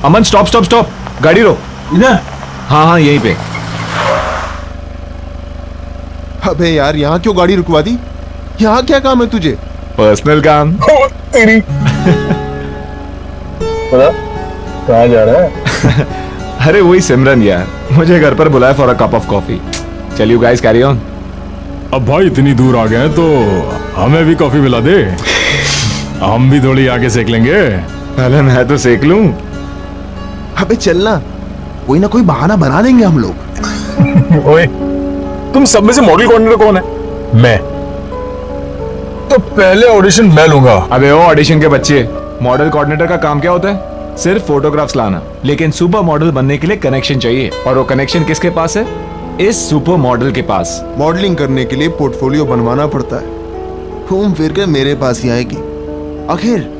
अमन stop stop stop, गाड़ी रोक। इधर? हाँ हाँ यहीं पे। अबे यार यहाँ क्यों गाड़ी रुकवा दी? यहाँ क्या काम है तुझे? पर्सनल काम। तेरी पता कहाँ जा रहा है? अरे वही सिमरन यार, मुझे घर पर बुलाया for a cup of coffee. चल यू गाइस कैरी ऑन। अब भाई इतनी दूर आ गए हैं तो हमें भी कॉफी पिला दे, हम भी थोड़ी आगे सेक लेंगे। पहले मैं तो सेक लूं। अबे चलना, कोई ना कोई बहाना बना देंगे हम लोग। ओए, तुम सब में से मॉडल कोऑर्डिनेटर कौन है? मैं। तो पहले ऑडिशन मैं लूंगा। अबे ओ ऑडिशन के बच्चे, मॉडल कोऑर्डिनेटर का काम क्या होता है? सिर्फ फोटोग्राफ्स लाना। लेकिन सुपर मॉडल बनने के लिए कनेक्शन चाहिए, और वो कनेक्शन किसके पास है? इस सुपर मॉडल के पास। मॉडलिंग करने के लिए पोर्टफोलियो बनवाना पड़ता है, घूम फिर के मेरे पास ही आएगी। आखिर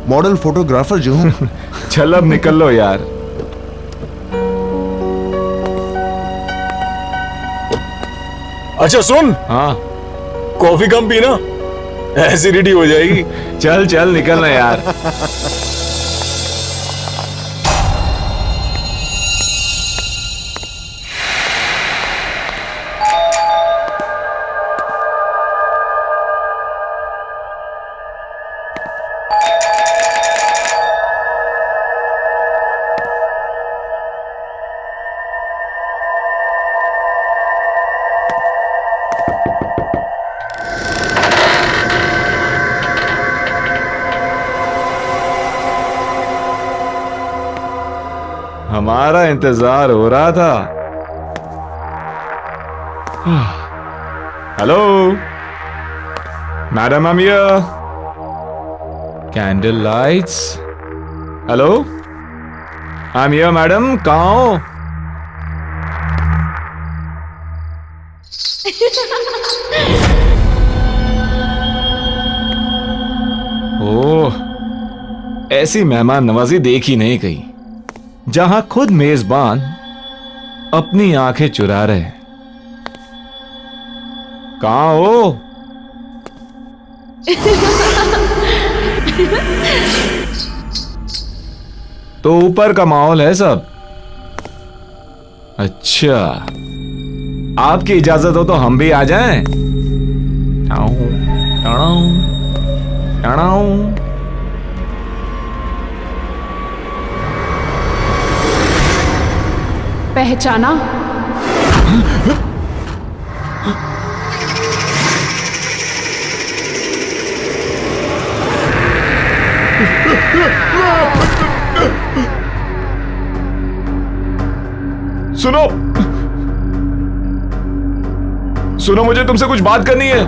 मॉडल फोटोग्राफर जो हूँ। चल अब निकल लो यार। अच्छा सुन, हाँ कॉफी कम पीना, एसिडिटी हो जाएगी। चल चल निकलना यार। हमारा इंतजार हो रहा था। Hello madam, I am here. Candle lights. Hello I am here madam, कहाँ हो? ओह, ऐसी मेहमान नवाजी देखी नहीं कहीं, जहां खुद मेजबान अपनी आंखें चुरा रहे। कहां हो? तो ऊपर का माहौल है सब। अच्छा, आपकी इजाजत हो तो हम भी आ जाएं? Tau, tau, tau. पहचाना? सुनो सुनो, मुझे तुमसे कुछ बात करनी है।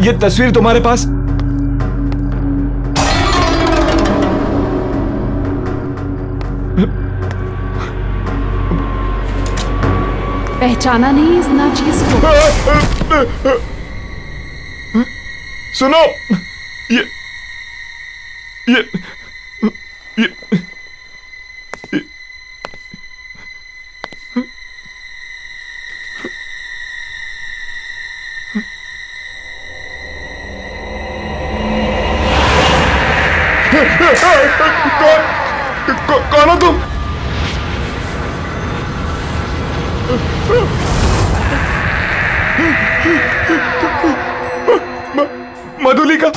ये तस्वीर तुम्हारे पास? पहचाना नहीं इस नाचीज को? सुनो, ये ये ये कौन हो तुम? मधुलिका,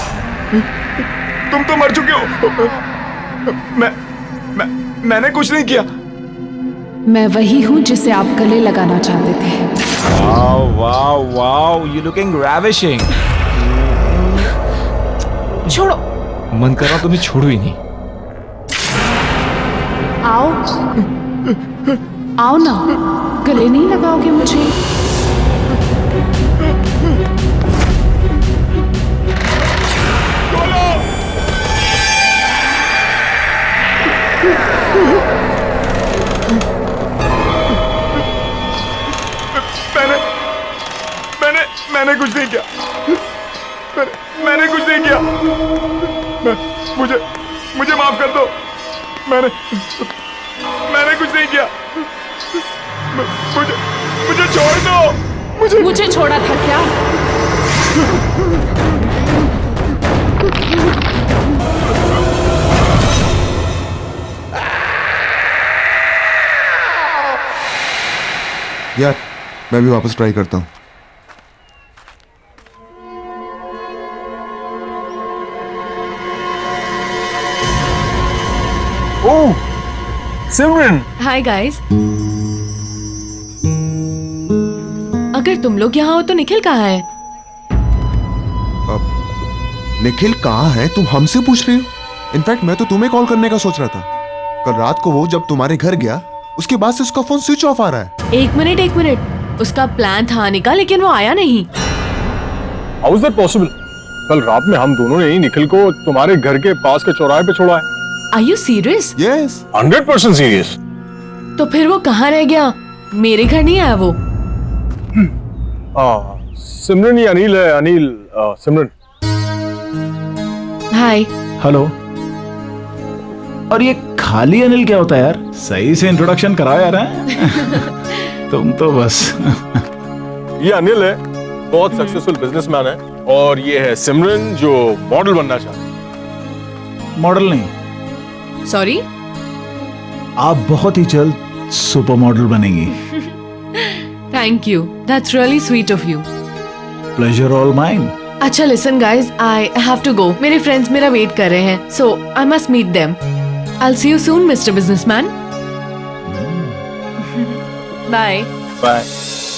तुम तो मर चुके हो। मैंने कुछ नहीं किया। मैं वही हूं जिसे आप गले लगाना चाहते थे। Wow wow wow, you looking ravishing. छोड़ो। मन कर रहा तुम्हें छोड़ू ही नहीं। आओ आओ ना, गले नहीं लगाओगे मुझे? मैंने कुछ नहीं किया। मैंने कुछ नहीं किया। मुझे माफ कर दो। मैंने कुछ नहीं किया। मुझे छोड़ दो। मुझे छोड़ा था क्या? यार मैं भी वापस ट्राई करता हूँ। ओह सिमरन, हाय गाइस। अगर तुम लोग यहाँ हो तो निखिल कहाँ है? निखिल कहाँ है तुम हमसे पूछ रही हो? इनफैक्ट मैं तो तुम्हें कॉल करने का सोच रहा था। कल रात को वो जब तुम्हारे घर गया उसके बाद से उसका फोन स्विच ऑफ आ रहा है। एक मिनट, उसका प्लान था आने का लेकिन वो आया नहीं। How is that possible? कल रात में हम दोनों ने ही निखिल को तुम्हारे घर के पास के चौराहे पे छोड़ा है। Are you serious? Yes 100% serious. तो फिर वो कहाँ रह गया? मेरे घर नहीं आया वो? सिमरन ये अनिल है। अनिल, सिमरन। हाय। हेलो। और ये खाली अनिल क्या होता है यार? सही से इंट्रोडक्शन कराओ यार। हैं? तुम तो बस ये अनिल है, बहुत सक्सेसफुल बिजनेसमैन है, और ये है सिमरन जो मॉडल बनना चाहता है। मॉडल नहीं, सॉरी। आप बहुत ही जल्द सुपर मॉडल बनेंगी। Thank you, that's really sweet of you. Pleasure all mine. अच्छा listen guys, I have to go. मेरे फ्रेंड्स मेरा वेट कर रहे हैं, so I must meet them. I will see you soon mister businessman. Bye. Bye.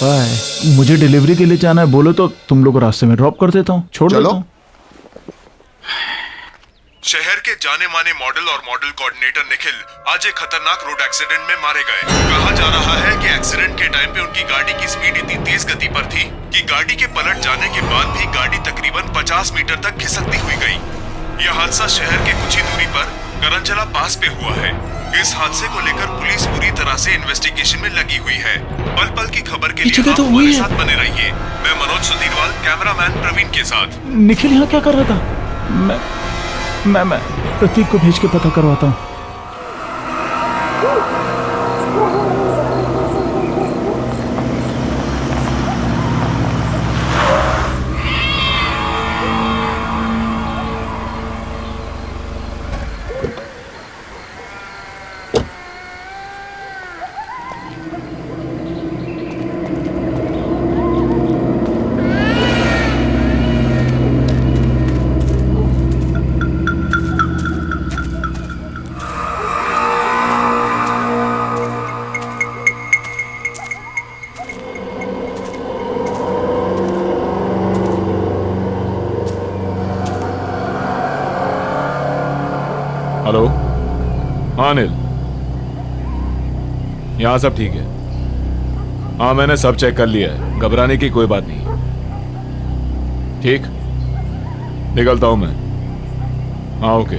Bye. मुझे delivery के लिए जाना है, बोलो तो तुम लोग को रास्ते में ड्रॉप कर देता हूँ, छोड़ चलो। देता हूँ। शहर के जाने माने मॉडल और मॉडल कोऑर्डिनेटर निखिल आज एक खतरनाक रोड एक्सीडेंट में मारे गए। कहा जा रहा है कि एक्सीडेंट के टाइम पे उनकी गाड़ी की स्पीड इतनी तेज गति पर थी कि गाड़ी के पलट जाने के बाद भी गाड़ी तकरीबन 50 मीटर तक खिसकती हुई गई। यह हादसा शहर के कुछ ही दूरी पर करंजला पास पे हुआ है। इस हादसे को लेकर पुलिस पूरी तरह से इन्वेस्टिगेशन में लगी हुई है। पल पल की खबर के लिए आप हमारे साथ बने रहिए। मैं मनोज सुधीरवाल, कैमरामैन प्रवीण के साथ। निखिल यहाँ क्या कर रहा था? मैं प्रतीक को भेज के पता करवाता हूँ। हेलो। हाँ अनिल, यहाँ सब ठीक है। हाँ मैंने सब चेक कर लिया है, घबराने की कोई बात नहीं। ठीक, निकलता हूं मैं। हाँ ओके।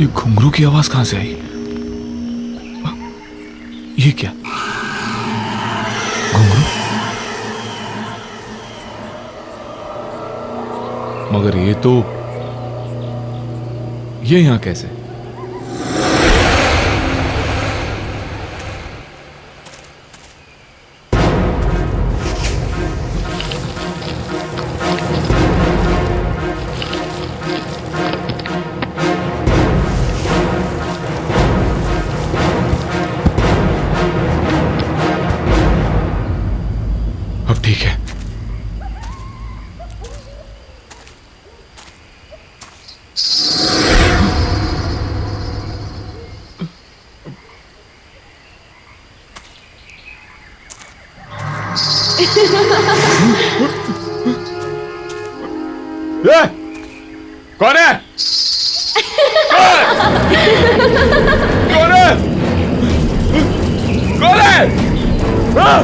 ये घुंघरू की आवाज कहां से आई? ये क्या घुंघरू? मगर ये तो ये यहां कैसे? अब ठीक है। ए, कौन है? कौन है? कौन है? हाँ?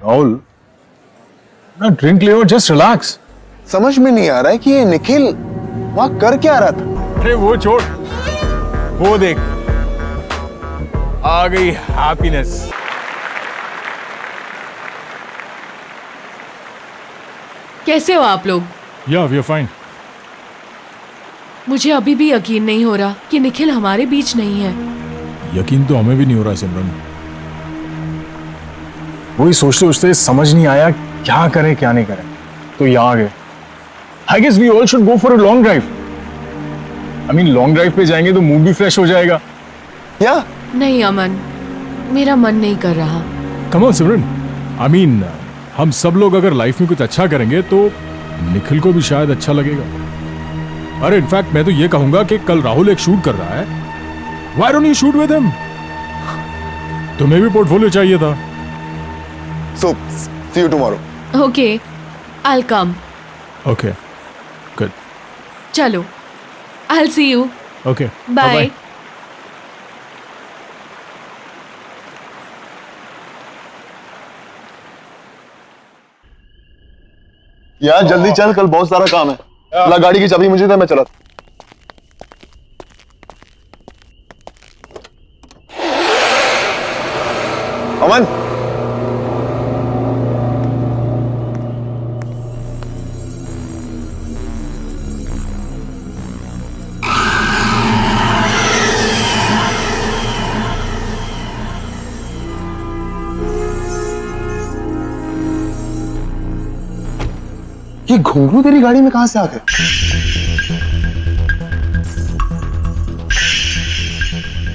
राहुल, ना ड्रिंक ले और जस्ट रिलैक्स। समझ में नहीं आ रहा है कि ये निखिल वहां कर क्या रहा था। अरे वो छोड़, वो देख, आ गई हैप्पीनेस। कैसे हो आप लोग? या वी आर फाइन। मुझे अभी भी यकीन नहीं हो रहा कि निखिल हमारे बीच नहीं है। यकीन तो हमें भी नहीं हो रहा सिमरन। वही सोचते सोचते समझ नहीं आया क्या करें क्या नहीं करें, तो यहाँ आ गए। I guess we all should go for a long drive. I mean long drive पे जाएंगे तो मूड भी फ्रेश हो जाएगा। या नहीं अमन, मेरा मन नहीं कर रहा। Come on Simran, I mean हम सब लोग अगर लाइफ में कुछ अच्छा करेंगे तो निखिल को भी शायद अच्छा लगेगा। अरे इनफैक्ट मैं तो ये कहूंगा कि कल राहुल एक शूट कर रहा है, why don't you shoot with him? तुम्हें भी पोर्टफोलियो चाहिए था। So see you tomorrow. Okay, I come. Okay good. चलो, I see you. Okay bye. यार जल्दी चल, कल बहुत सारा काम है। ला गाड़ी की चाबी मुझे दे, मैं चला। अमन, ये घुंघरू तेरी गाड़ी में कहां से आ गए?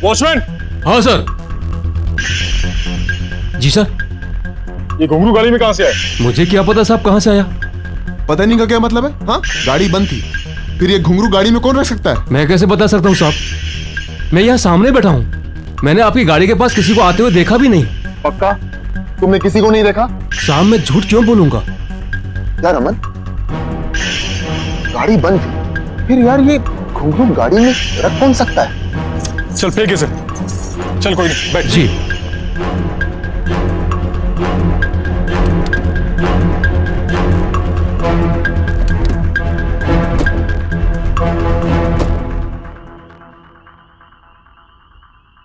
वॉचमैन, हाँ सर। जी सर। ये घुंघरू गाड़ी में कहां से आए? मुझे क्या पता साहब कहाँ से आया। पता नहीं का क्या मतलब है? हाँ, गाड़ी बंद थी, फिर ये घुंघरू गाड़ी में कौन रख सकता है? मैं कैसे बता सकता हूँ साहब, मैं यहाँ सामने बैठा हूँ। मैंने आपकी गाड़ी के पास किसी को आते हुए देखा भी नहीं। पक्का तुमने किसी को नहीं देखा? साहब मैं झूठ क्यों बोलूंगा? यार अमन, गाड़ी बंद थी, फिर यार ये घुंघरू गाड़ी में रख कौन सकता है? चल फेंक इसे। चल कोई नहीं, बैठ। जी।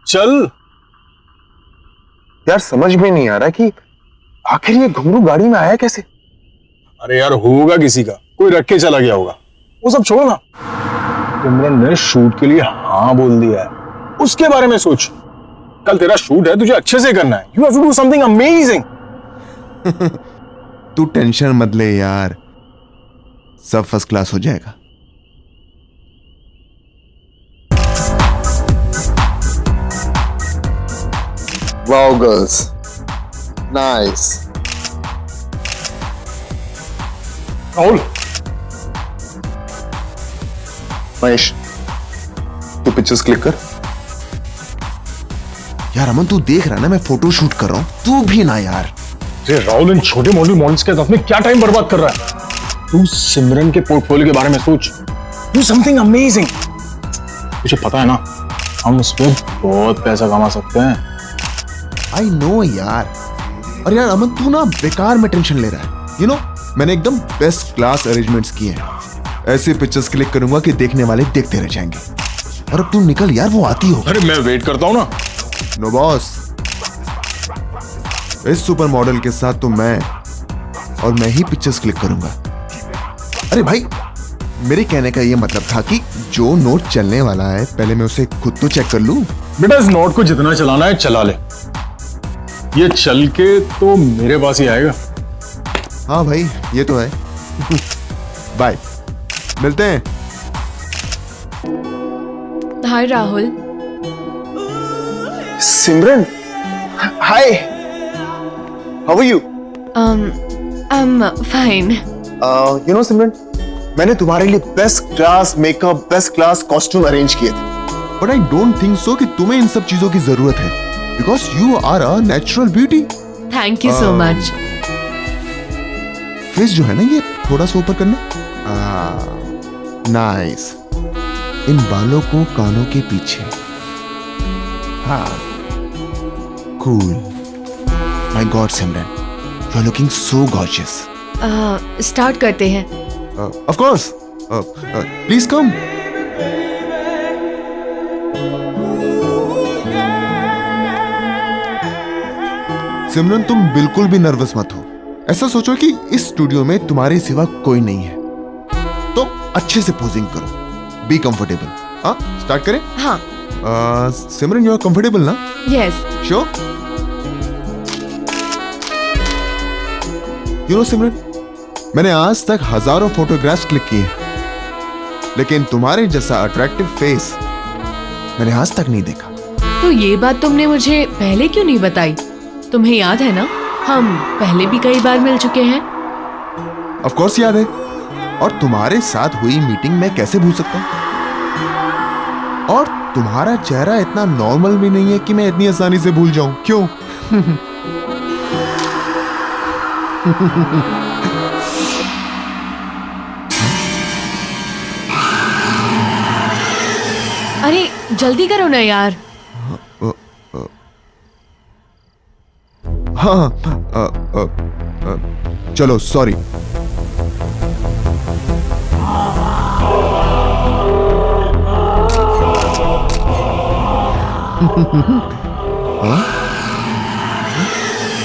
चल। यार समझ में नहीं आ रहा कि आखिर ये घुंघरू गाड़ी में आया कैसे? अरे यार होगा किसी का, कोई रख के चला गया होगा। वो सब छोड़ो ना, सिमरन ने शूट के लिए हाँ बोल दिया है, उसके बारे में सोच। कल तेरा शूट है, तुझे अच्छे से करना है। You have to do something amazing. तू टेंशन मत ले यार, सब फर्स्ट क्लास हो जाएगा। Wow girls, nice. Rahul, Mahesh, तू पिक्चर्स क्लिक कर। यार अमन तू देख रहा है ना, मैं फोटो शूट कर रहा हूं, तू भी ना यार। अरे राहुल, इन छोटे मॉडल्स के साथ में क्या टाइम बर्बाद कर रहा है? तू सिमरन के पोर्टफोलियो के बारे में सोच। Do something amazing. तुझे पता है ना, हम इस पे बहुत पैसा कमा सकते हैं। आई नो यार। और यार अमन तू ना बेकार में टेंशन ले रहा है। यू नो मैंने एकदम बेस्ट क्लास अरेंजमेंट्स किए हैं। ऐसे पिक्चर्स क्लिक करूंगा कि देखने वाले देखते रह जाएंगे। और अब तुम निकल यार, वो आती हो। अरे मैं वेट करता हूँ ना। नो बॉस, इस सुपर मॉडल के साथ तो मैं ही पिक्चर्स क्लिक करूंगा। अरे भाई, मेरे कहने का ये मतलब था कि जो नोट चलने वाला है पहले मैं उसे खुद तो चेक कर लूं। बेटा इस नोट को जितना चलाना है चला ले, ये चल के तो मेरे पास ही आएगा। हाँ भाई, ये तो है। बाय, मिलते हैं। Hi Rahul. Simran, hi, how are you? I am fine. You know Simran, मैंने तुम्हारे लिए best class makeup, best class costume arrange किए थे। But I don't think so कि तुम्हें इन सब चीजों की जरूरत है, because you are a natural beauty. Thank you so much. Face जो है ना, ये थोड़ा सा ऊपर करना। नाइस। इन बालों को कानों के पीछे। हाँ, cool. My god Simran, you are looking so gorgeous. Start करते हैं। Of course, please come. Simran, तुम बिल्कुल भी नर्वस मत हो। ऐसा सोचो कि इस स्टूडियो में तुम्हारे सिवा कोई नहीं है, तो अच्छे से पोजिंग करो। Be comfortable. हाँ, स्टार्ट करें? हाँ। सिमरन, यू आर कंफर्टेबल ना? Yes. Sure? You know Simran, मैंने आज तक हजारों फोटोग्राफ्स क्लिक किए, लेकिन तुम्हारे जैसा अट्रैक्टिव फेस मैंने आज तक नहीं देखा। तो ये बात तुमने मुझे पहले क्यों नहीं बताई? तुम्हें याद है ना, हम पहले भी कई बार मिल चुके हैं। ऑफ कोर्स याद है, और तुम्हारे साथ हुई मीटिंग में कैसे भूल सकता हूं? और तुम्हारा चेहरा इतना नॉर्मल भी नहीं है कि मैं इतनी आसानी से भूल जाऊं। क्यों? अरे जल्दी करो ना यार। हाँ, चलो, सॉरी।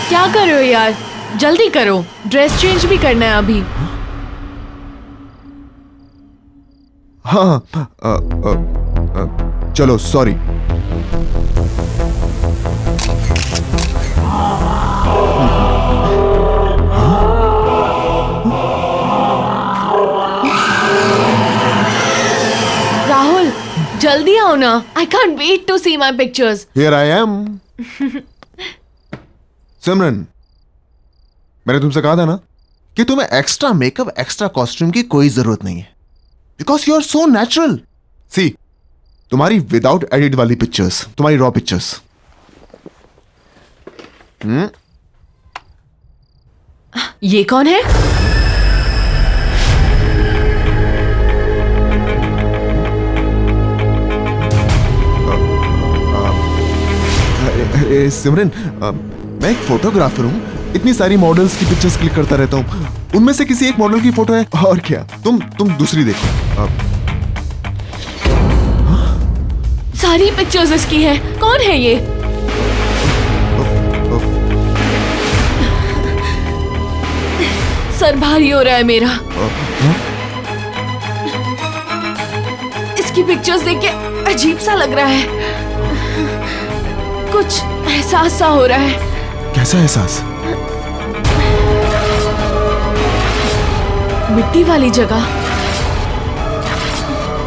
क्या कर रहे हो यार? जल्दी करो, ड्रेस चेंज भी करना है अभी। हाँ, चलो, सॉरी। राहुल, जल्दी आओ ना। I can't wait to see my pictures. Here I am. Simran, मैंने तुमसे कहा था ना कि तुम्हें एक्स्ट्रा मेकअप, एक्स्ट्रा कॉस्ट्यूम की कोई जरूरत नहीं है, because you are so natural. See, तुम्हारी विदाउट एडिट वाली पिक्चर्स, तुम्हारी रॉ पिक्चर्स। ये कौन है? सिमरन, मैं एक फोटोग्राफर हूं, इतनी सारी मॉडल्स की पिक्चर्स क्लिक करता रहता हूं। उनमें से किसी एक मॉडल की फोटो है, और क्या। तुम दूसरी देखो। सारी पिक्चर्स इसकी हैं। कौन है ये? सर भारी हो रहा है मेरा। इसकी पिक्चर्स देख के अजीब सा लग रहा है। कुछ एहसास सा हो रहा है। कैसा एहसास? मिट्टी वाली जगह,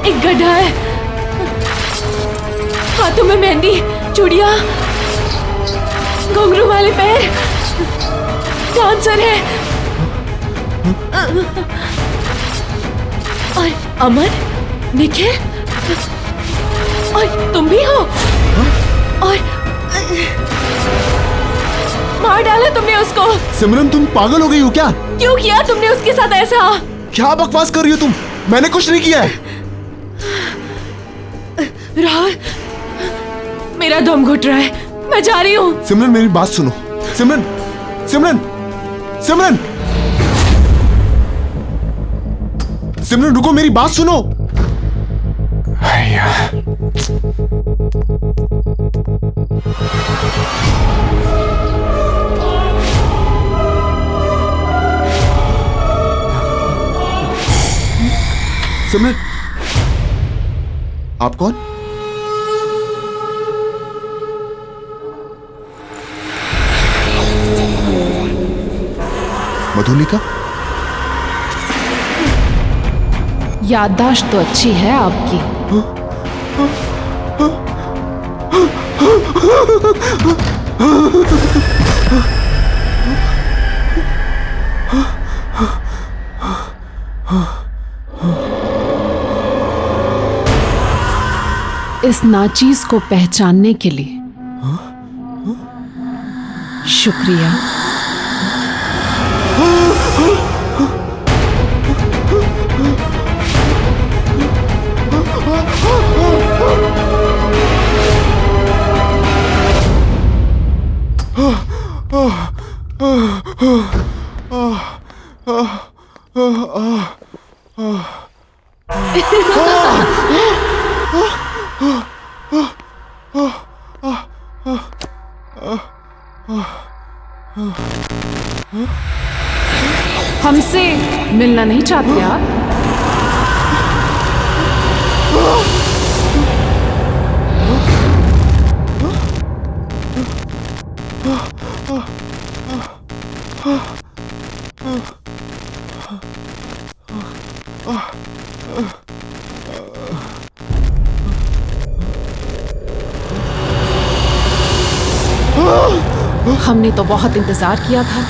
एक गड्ढा है, हाथों में मेहंदी, चूड़ियां, घुंघरू वाले पैर, डांसर है। और अमन, निखिल, और तुम भी हो। और मार डाला तुमने उसको। सिमरन, तुम पागल हो गई हो क्या? क्यों किया तुमने उसके साथ ऐसा? क्या बकवास कर रही हो तुम? मैंने कुछ नहीं किया है। राहुल, मेरा दम घुट रहा है, मैं जा रही हूँ। सिमरन, मेरी बात सुनो। सिमरन, सिमरन, सिमरन। सिमरन रुको, मेरी बात सुनो। सिमरन, आप कौन? मधुलिका? याददाश्त तो अच्छी है आपकी। इस नाचीज को पहचानने के लिए शुक्रिया। हमसे मिलना नहीं चाहते आप? हमने तो बहुत इंतजार किया था।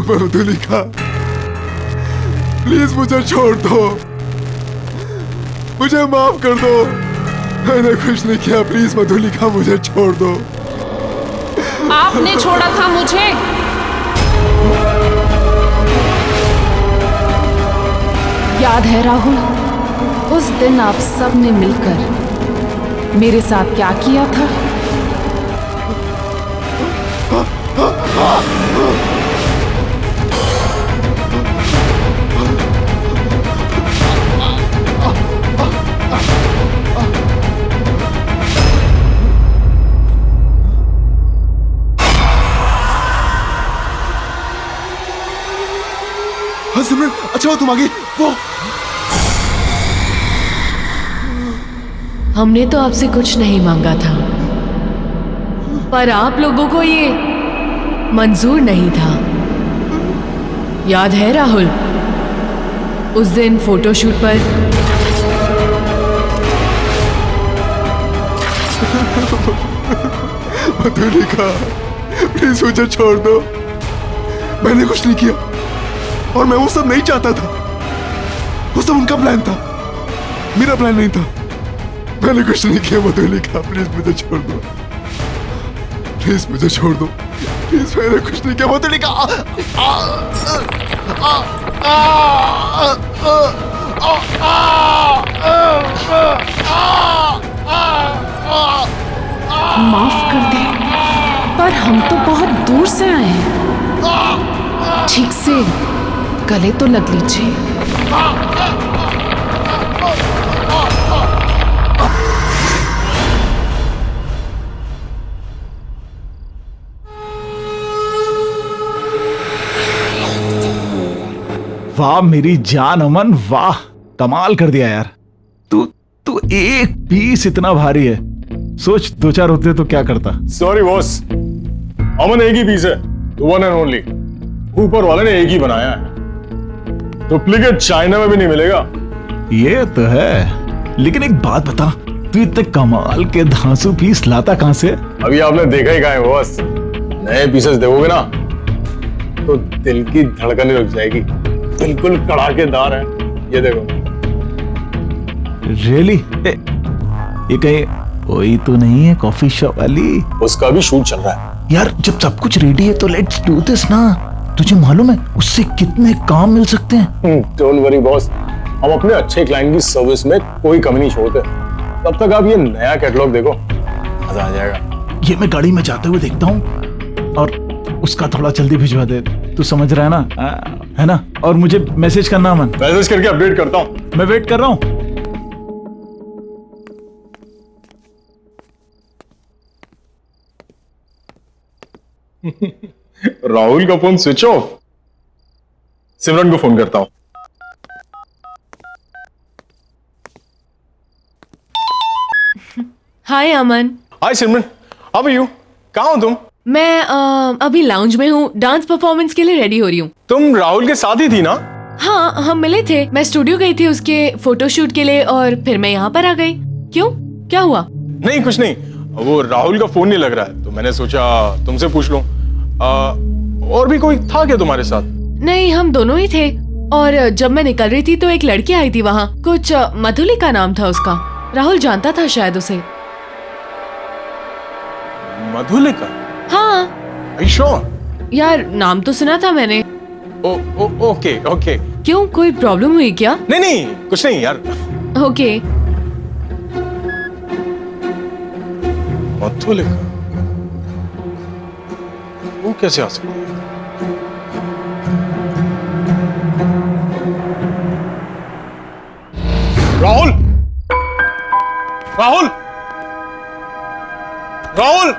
मधुलिका, प्लीज मुझे छोड़ दो, मुझे माफ कर दो, मैंने कुछ नहीं किया। प्लीज मधुलिका, मुझे छोड़ दो। आपने छोड़ा था मुझे। याद है राहुल, उस दिन आप सब ने मिलकर मेरे साथ क्या किया था? हाँ सिमरन, अच्छा हो तुम आगे। वो हमने तो आपसे कुछ नहीं मांगा था, पर आप लोगों को ये मंजूर नहीं था। याद है राहुल, उस दिन फोटोशूट पर मधुलिका, प्लीज मुझे छोड़ दो, मैंने कुछ नहीं किया और मैं वो सब नहीं चाहता था। वो सब उनका प्लान था, मेरा प्लान नहीं था। मैंने कुछ नहीं किया मधुलिका, प्लीज मुझे छोड़ दो, प्लीज मुझे छोड़ दो, प्लीज मैंने कुछ नहीं किया मधुलिका। माफ कर दे, पर हम तो बहुत दूर से आए हैं। ठीक से गले तो लग लीजिए। वाह मेरी जान अमन, वाह कमाल कर दिया यार। तू तू एक पीस इतना भारी है, सोच 2-4 होते तो क्या करता। सॉरी बॉस, अमन एक ही पीस है, वन एंड ओनली। ऊपर वाले ने एक ही बनाया है, डुप्लीकेट चाइना में भी नहीं मिलेगा। ये तो है, लेकिन एक बात बता, तू इतने कमाल के धांसू पीस लाता कहां से? अभी आपने देखा ही कहाँ है बॉस। नए पीसेस देखोगे ना तो दिल की धड़कन रुक जाएगी, बिल्कुल कड़ाकेदार है। ये देखो। रियली? ये कहीं वही तो नहीं है कॉफी शॉप वाली? उसका भी शूट चल रहा है यार। जब सब कुछ रेडी है तो लेट्स डू दिस ना। तुझे मालूम है उससे कितने काम मिल सकते हैं? डोंट वरी बॉस, हम अपने अच्छे क्लाइंट की सर्विस में कोई कमी नहीं छोड़ते। तब तक आप ये नया कैटलॉग देखो, मजा आ जाएगा। ये मैं गाड़ी में जाते हुए देखता हूँ और उसका थोड़ा जल्दी भिजवा दे, तू समझ रहा है ना? है ना? और मुझे मैसेज करना अमन। मैसेज करके अपडेट करता हूँ। मैं वेट कर रहा हूँ। राहुल का फोन स्विच ऑफ। सिमरन को फोन करता हूँ। हाय अमन। हाय सिमरन, हाउ आर यू? कहाँ हो तुम? मैं अभी लाउंज में हूँ, डांस परफॉर्मेंस के लिए रेडी हो रही हूँ। तुम राहुल के साथ ही थी ना? हाँ, हम मिले थे। मैं स्टूडियो गई थी उसके फोटोशूट के लिए और फिर मैं यहाँ पर आ गई। क्यों, क्या हुआ? नहीं कुछ नहीं, वो राहुल का फोन नहीं लग रहा है तो मैंने सोचा तुमसे पूछ लूं। और भी कोई था क्या तुम्हारे साथ? नहीं, हम दोनों ही थे। और जब मैं निकल रही थी तो एक लड़की आई थी वहाँ, कुछ मधुलिका नाम था उसका। राहुल जानता था शायद उसे। मधुलिका? हाँ। Are you sure? यार, नाम तो सुना था मैंने। Okay okay. क्यों, कोई प्रॉब्लम हुई क्या? नहीं नहीं कुछ नहीं यार। ओके। मधुलिका वो कैसे आ सकती है? राहुल, राहुल, राहुल!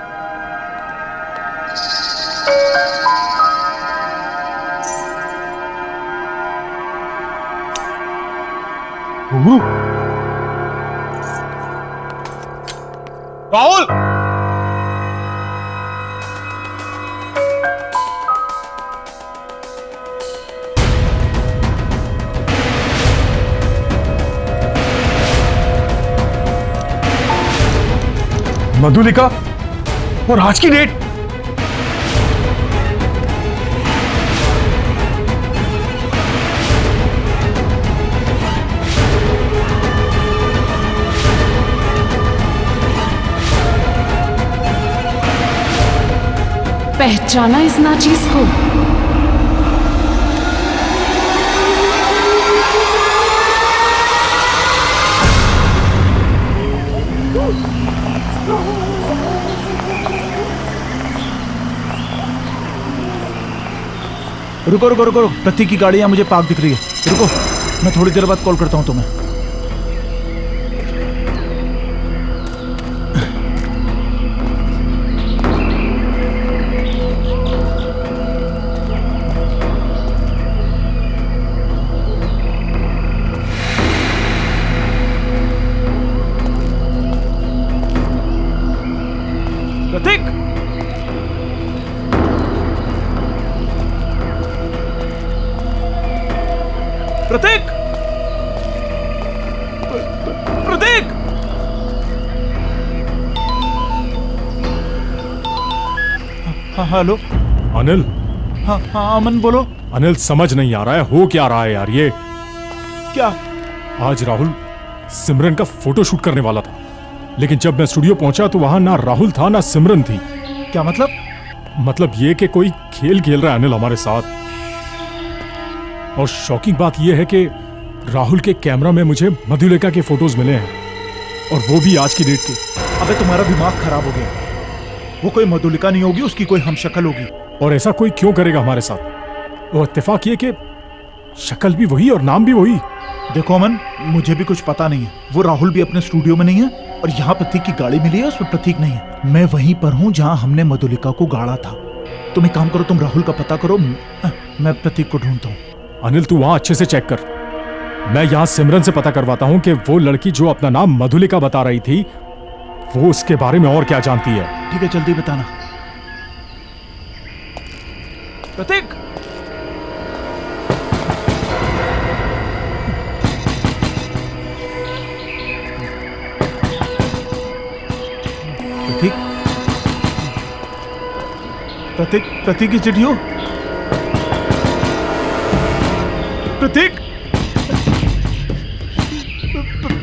राहुल! मधुलिका और आज की डेट? पहचाना इस नाचीज को? रुको रुको रुको, प्रतीक की गाड़ी यहाँ मुझे पार्क दिख रही है। रुको, मैं थोड़ी देर बाद कॉल करता हूँ तुम्हें। प्रतीक! प्रतीक! प्रतीक! हाँ हेलो। अनिल। हाँ हाँ अमन बोलो। अनिल, समझ नहीं आ रहा है हो क्या रहा है यार ये। क्या? आज राहुल सिमरन का फोटोशूट करने वाला था, लेकिन जब मैं स्टूडियो पहुंचा तो वहां ना राहुल था ना सिमरन थी। क्या मतलब? मतलब ये कि कोई खेल खेल रहा है अनिल हमारे साथ। और शॉकिंग बात यह है कि राहुल के कैमरा में मुझे मधुलिका के फोटोज मिले हैं, और वो भी आज की डेट के। अबे तुम्हारा दिमाग खराब हो गया। वो कोई मधुलिका नहीं होगी, उसकी कोई हमशक्ल होगी। और ऐसा कोई क्यों करेगा हमारे साथ? वो इत्तेफाक ये कि शक्ल भी वही और नाम भी वही। देखो अमन, मुझे भी कुछ पता नहीं है। वो राहुल भी अपने स्टूडियो में नहीं है, और यहाँ प्रतीक की गाड़ी मिली है, उसमें प्रतीक नहीं है। मैं वहीं पर हूँ जहाँ हमने मधुलिका को गाड़ा था। तुम एक काम करो, तुम राहुल का पता करो, मैं प्रतीक को ढूंढता हूँ। अनिल, तू वहां अच्छे से चेक कर। मैं यहाँ सिमरन से पता करवाता हूँ कि वो लड़की जो अपना नाम मधुलिका बता रही थी, वो उसके बारे में और क्या जानती है। ठीक है, जल्दी बताना। प्रतीक! प्रतीक? प्रतीक, प्रतीक की चिट्ठी हो? प्रतीक!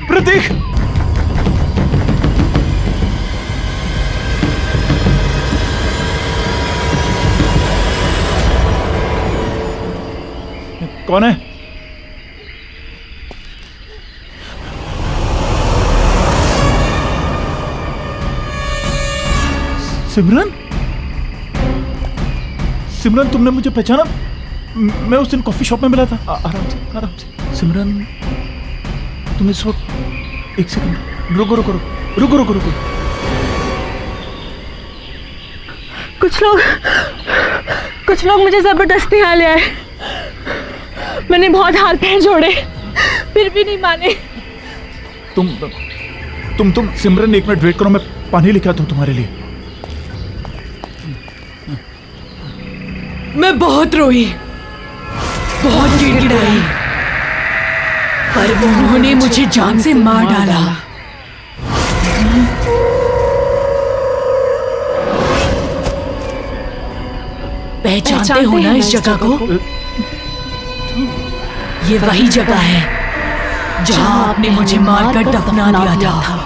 प्रतीक! कौन है? सिमरन, सिमरन तुमने मुझे पहचाना? मैं उस दिन कॉफी शॉप में मिला था। आराम से, आराम से। सिमरन, तुम इस वक्त एक सेकंड रुको रुको रुको रुको रुको रुको। कुछ लोग मुझे जबरदस्ती यहाँ ले आए। मैंने बहुत हाथ पैर जोड़े, फिर भी नहीं माने। तुम सिमरन, 1 मिनट वेट करो, मैं पानी लेके आता हूँ तुम्हारे लिए। मैं बहुत रोई, बहुत गिड़गिड़ाई, पर उन्होंने मुझे जान से मार डाला। पहचानते हो ना इस जगह को? ये वही जगह है जहां आपने मुझे मारकर दफना दिया था।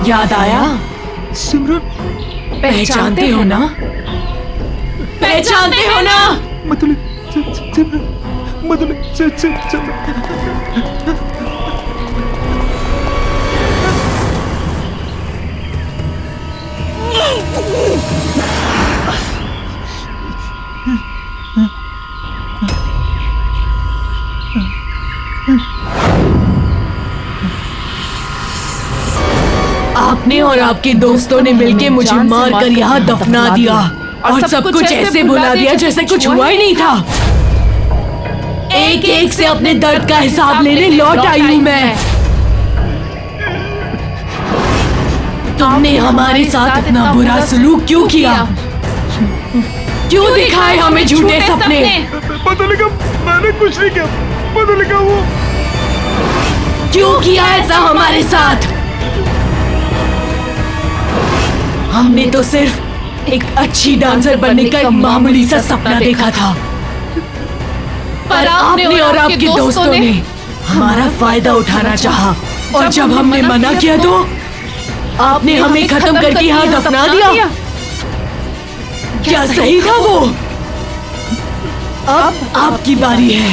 याद आया? सिमरन, पहचानते हो ना? पहचानते हो ना? मधुली, सिमरन, मधुली, आपने और आपके दोस्तों ने मिलके मुझे मारकर यहाँ दफना दिया और सब कुछ ऐसे भुला दिया जैसे कुछ हुआ ही नहीं था। एक एक से अपने दर्द का हिसाब लेने लौट आई हूँ मैं। तुमने हमारे साथ इतना बुरा सलूक क्यों किया? क्यों दिखाए हमें झूठे सपने? मधुलिका, मैंने कुछ नहीं किया। मधुलिका, वो क्यों किया ऐसा हमारे साथ? हमने तो सिर्फ एक अच्छी डांसर बनने का एक मामूली सा सपना देखा था, पर आपने और आपके दोस्तों ने हमारा फायदा उठाना चाहा, और जब हमने मना किया तो आपने हमें खत्म करके यहाँ दफना दिया। क्या सही था वो? अब आपकी बारी है।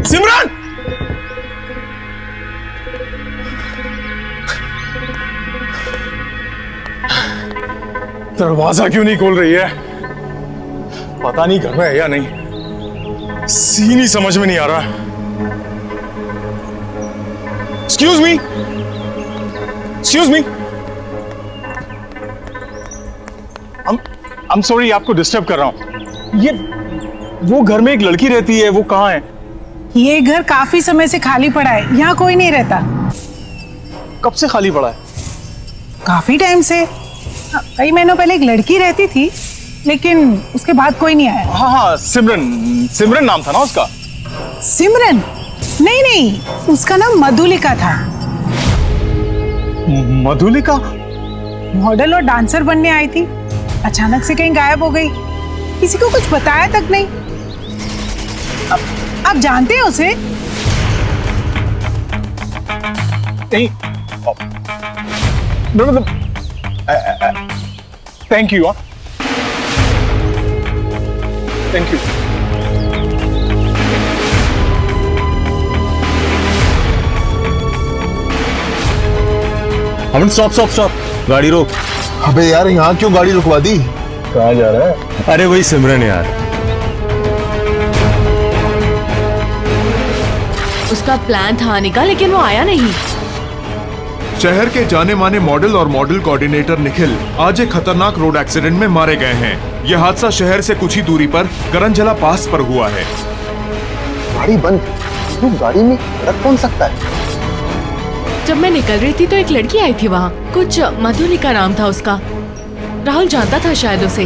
सिमरन! दरवाजा क्यों नहीं खोल रही है? पता नहीं घर में है या नहीं। सीन ही समझ में नहीं आ रहा। Excuse me, excuse me. I'm sorry आपको डिस्टर्ब कर रहा हूं। ये वो घर में एक लड़की रहती है, वो कहाँ है? ये घर काफी समय से खाली पड़ा है, यहाँ कोई नहीं रहता। कब से खाली पड़ा है? काफी टाइम से। कई महीनों पहले एक लड़की रहती थी, लेकिन उसके बाद कोई नहीं आया। हाँ हाँ, सिमरन, सिमरन नाम था ना उसका? सिमरन? नहीं नहीं, उसका नाम मधुलिका था। मधुलिका? मॉडल और डांसर बनने आई थी, अचानक से कहीं गायब हो गई, किसी को कुछ बताया तक नहीं। आप जानते हैं उसे? नहीं। मतलब thank you. Thank you. Aman, stop stop stop, गाड़ी रोक। अबे यार, यहाँ क्यों गाड़ी रुकवा दी? कहाँ जा रहा है? अरे वही सिमरन यार। उसका प्लान था आने का, लेकिन वो आया नहीं। शहर के जाने माने मॉडल और मॉडल कोऑर्डिनेटर निखिल आज एक खतरनाक रोड एक्सीडेंट में मारे गए हैं। यह हादसा शहर से कुछ ही दूरी पर करंजला पास पर हुआ है। गाड़ी बंद, तो गाड़ी में रख कौन सकता है? जब मैं निकल रही थी तो एक लड़की आई थी वहाँ, कुछ मधुलिका नाम था उसका। राहुल जानता था शायद उसे।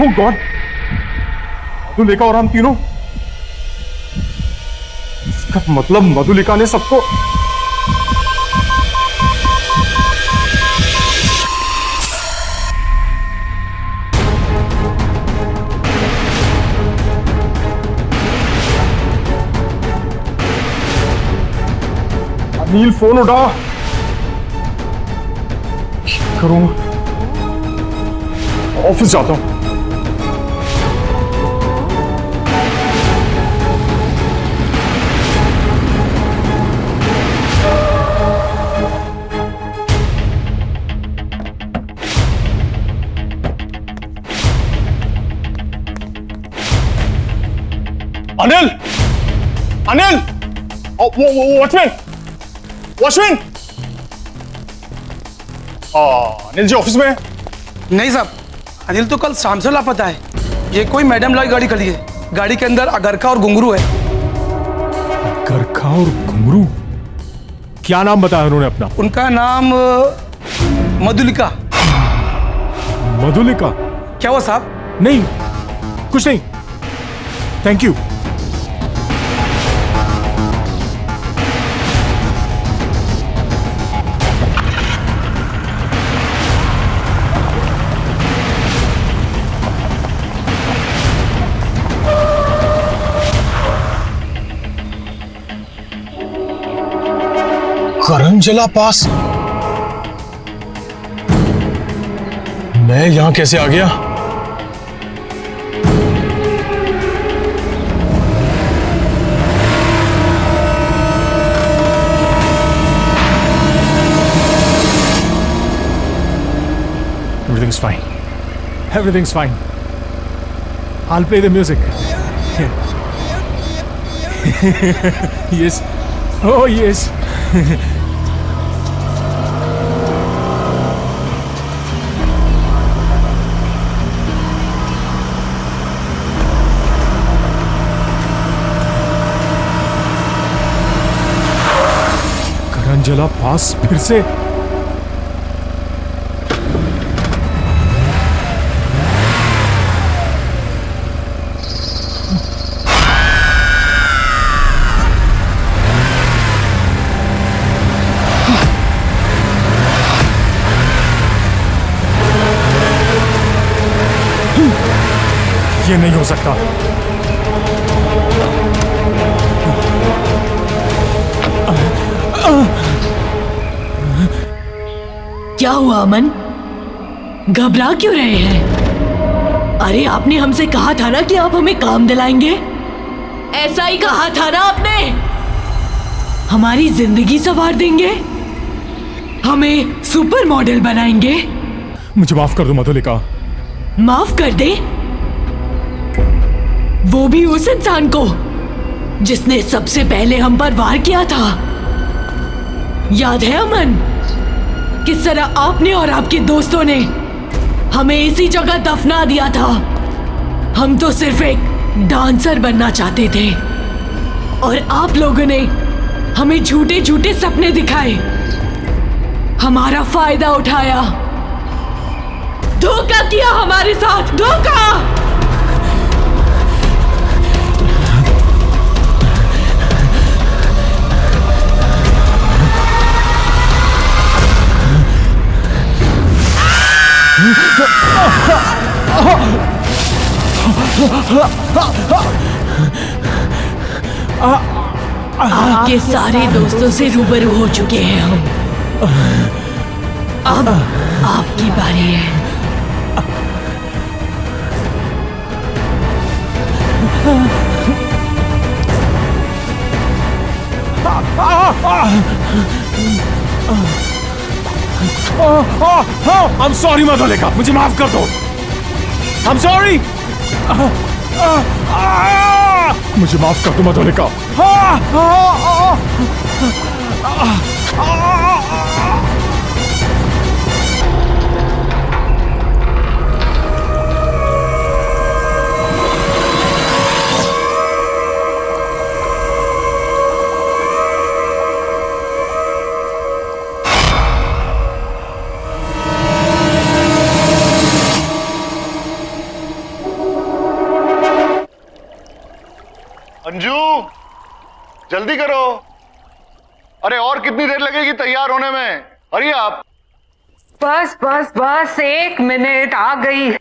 Oh God! मधुलिका और हम तीनों, इसका मतलब मधुलिका ने सबको अनिल फोन उठा। करूंगा, ऑफिस जाता हूं। Anil, Anil, watchman, watchman. Anil ji office में है? नहीं साहब, अनिल तो कल शाम से लापता है। ये कोई मैडम लाई गाड़ी खड़ी है, गाड़ी के अंदर अगरखा और घुंघरू है। अगरखा और घुंघरू? क्या नाम बताया उन्होंने अपना? उनका नाम मधुलिका। मधुलिका? क्या हुआ साहब? नहीं, कुछ नहीं, थैंक यू। करंजला पास? मैं यहां कैसे आ गया? Everything's fine. Everything's fine. I'll play the music. Yes. Oh, yes. करंजला पास फिर से? ये नहीं हो सकता। क्या हुआ अमन? घबरा क्यों रहे हैं? अरे आपने हमसे कहा था ना कि आप हमें काम दिलाएंगे। ऐसा ही कहा था ना आपने। हमारी जिंदगी संवार देंगे, हमें सुपर मॉडल बनाएंगे। मुझे माफ कर दो मधुलिका। माफ कर दे? वो भी उस इंसान को जिसने सबसे पहले हम पर वार किया था। याद है अमन, किस तरह आपने और आपके दोस्तों ने हमें इसी जगह दफना दिया था। हम तो सिर्फ एक डांसर बनना चाहते थे और आप लोगों ने हमें झूठे झूठे सपने दिखाए, हमारा फायदा उठाया, धोखा किया हमारे साथ, धोखा। आपके सारे दोस्तों से रूबरू हो चुके हैं हम। अब आपकी बारी है। I'm sorry मधुलिका, मुझे माफ कर दो। I'm sorry। मुझे माफ कर दो मधुलिका। जल्दी करो। अरे और कितनी देर लगेगी तैयार होने में? अरे आप बस बस बस 1 मिनट, आ गई।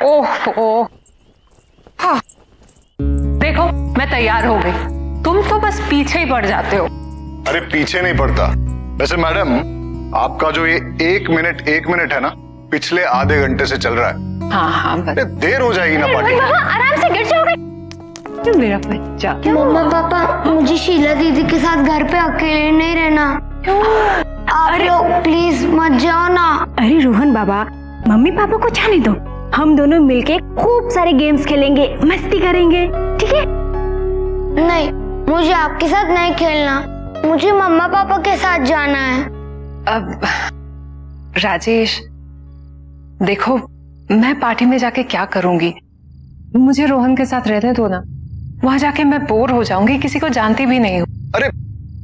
ओह हाँ। देखो मैं तैयार हो गई, तुम तो बस पीछे ही पड़ जाते हो। अरे पीछे नहीं पड़ता। वैसे मैडम, आपका जो ये 1 मिनट है ना, पिछले आधे घंटे से चल रहा है। हाँ बस। देर हो जाएगी ना पार्टी में। आराम से गिर जाओगे। मेरा बच्चा। मम्मा पापा, मुझे शीला दीदी के साथ घर पे अकेले नहीं रहना। आप लोग प्लीज मत जाओ ना। अरे रोहन बाबा, मम्मी पापा को जाने दो, हम दोनों मिलके खूब सारे गेम्स खेलेंगे, मस्ती करेंगे, ठीक है? नहीं, मुझे आपके साथ नहीं खेलना, मुझे मम्मा पापा के साथ जाना है। अब राजेश देखो, मैं पार्टी में जाके क्या करूंगी? मुझे रोहन के साथ रहने दो ना, वहां जाके मैं बोर हो जाऊंगी, किसी को जानती भी नहीं हूँ। अरे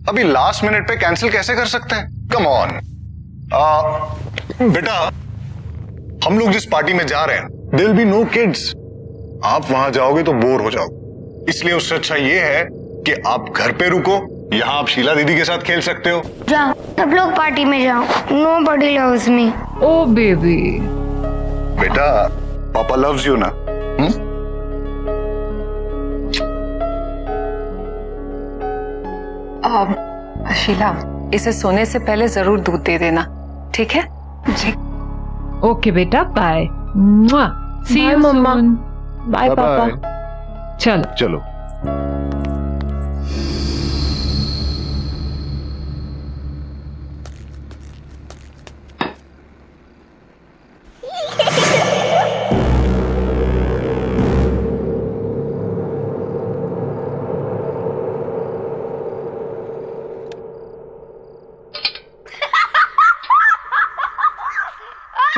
अभी लास्ट मिनट पे कैंसिल कैसे कर सकते हैं? Come on. बेटा, हम लोग जिस पार्टी में जा रहे हैं, there will be no kids. आप वहां जाओगे तो बोर हो जाओगे, इसलिए उससे अच्छा ये है कि आप घर पे रुको, यहाँ आप शीला दीदी के साथ खेल सकते हो। जाओ, सब लोग पार्टी में जाओ, नोबडी लव्स मी। ओ बेबी। बेटा, पापा लव्स यू ना। शीला, इसे सोने से पहले जरूर दूध दे देना, ठीक है? जी। ओके बेटा, bye. See you mama. Bye papa. चलो चलो।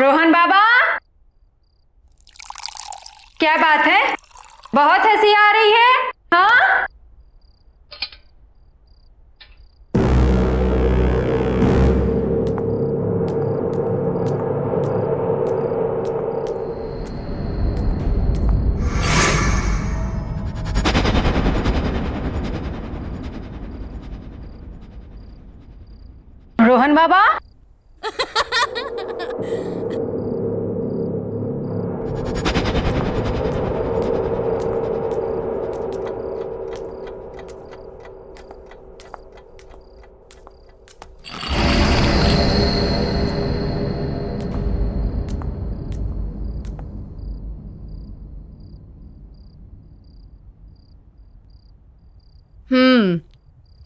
रोहन बाबा, क्या बात है? बहुत हंसी आ रही है, हाँ? रोहन बाबा,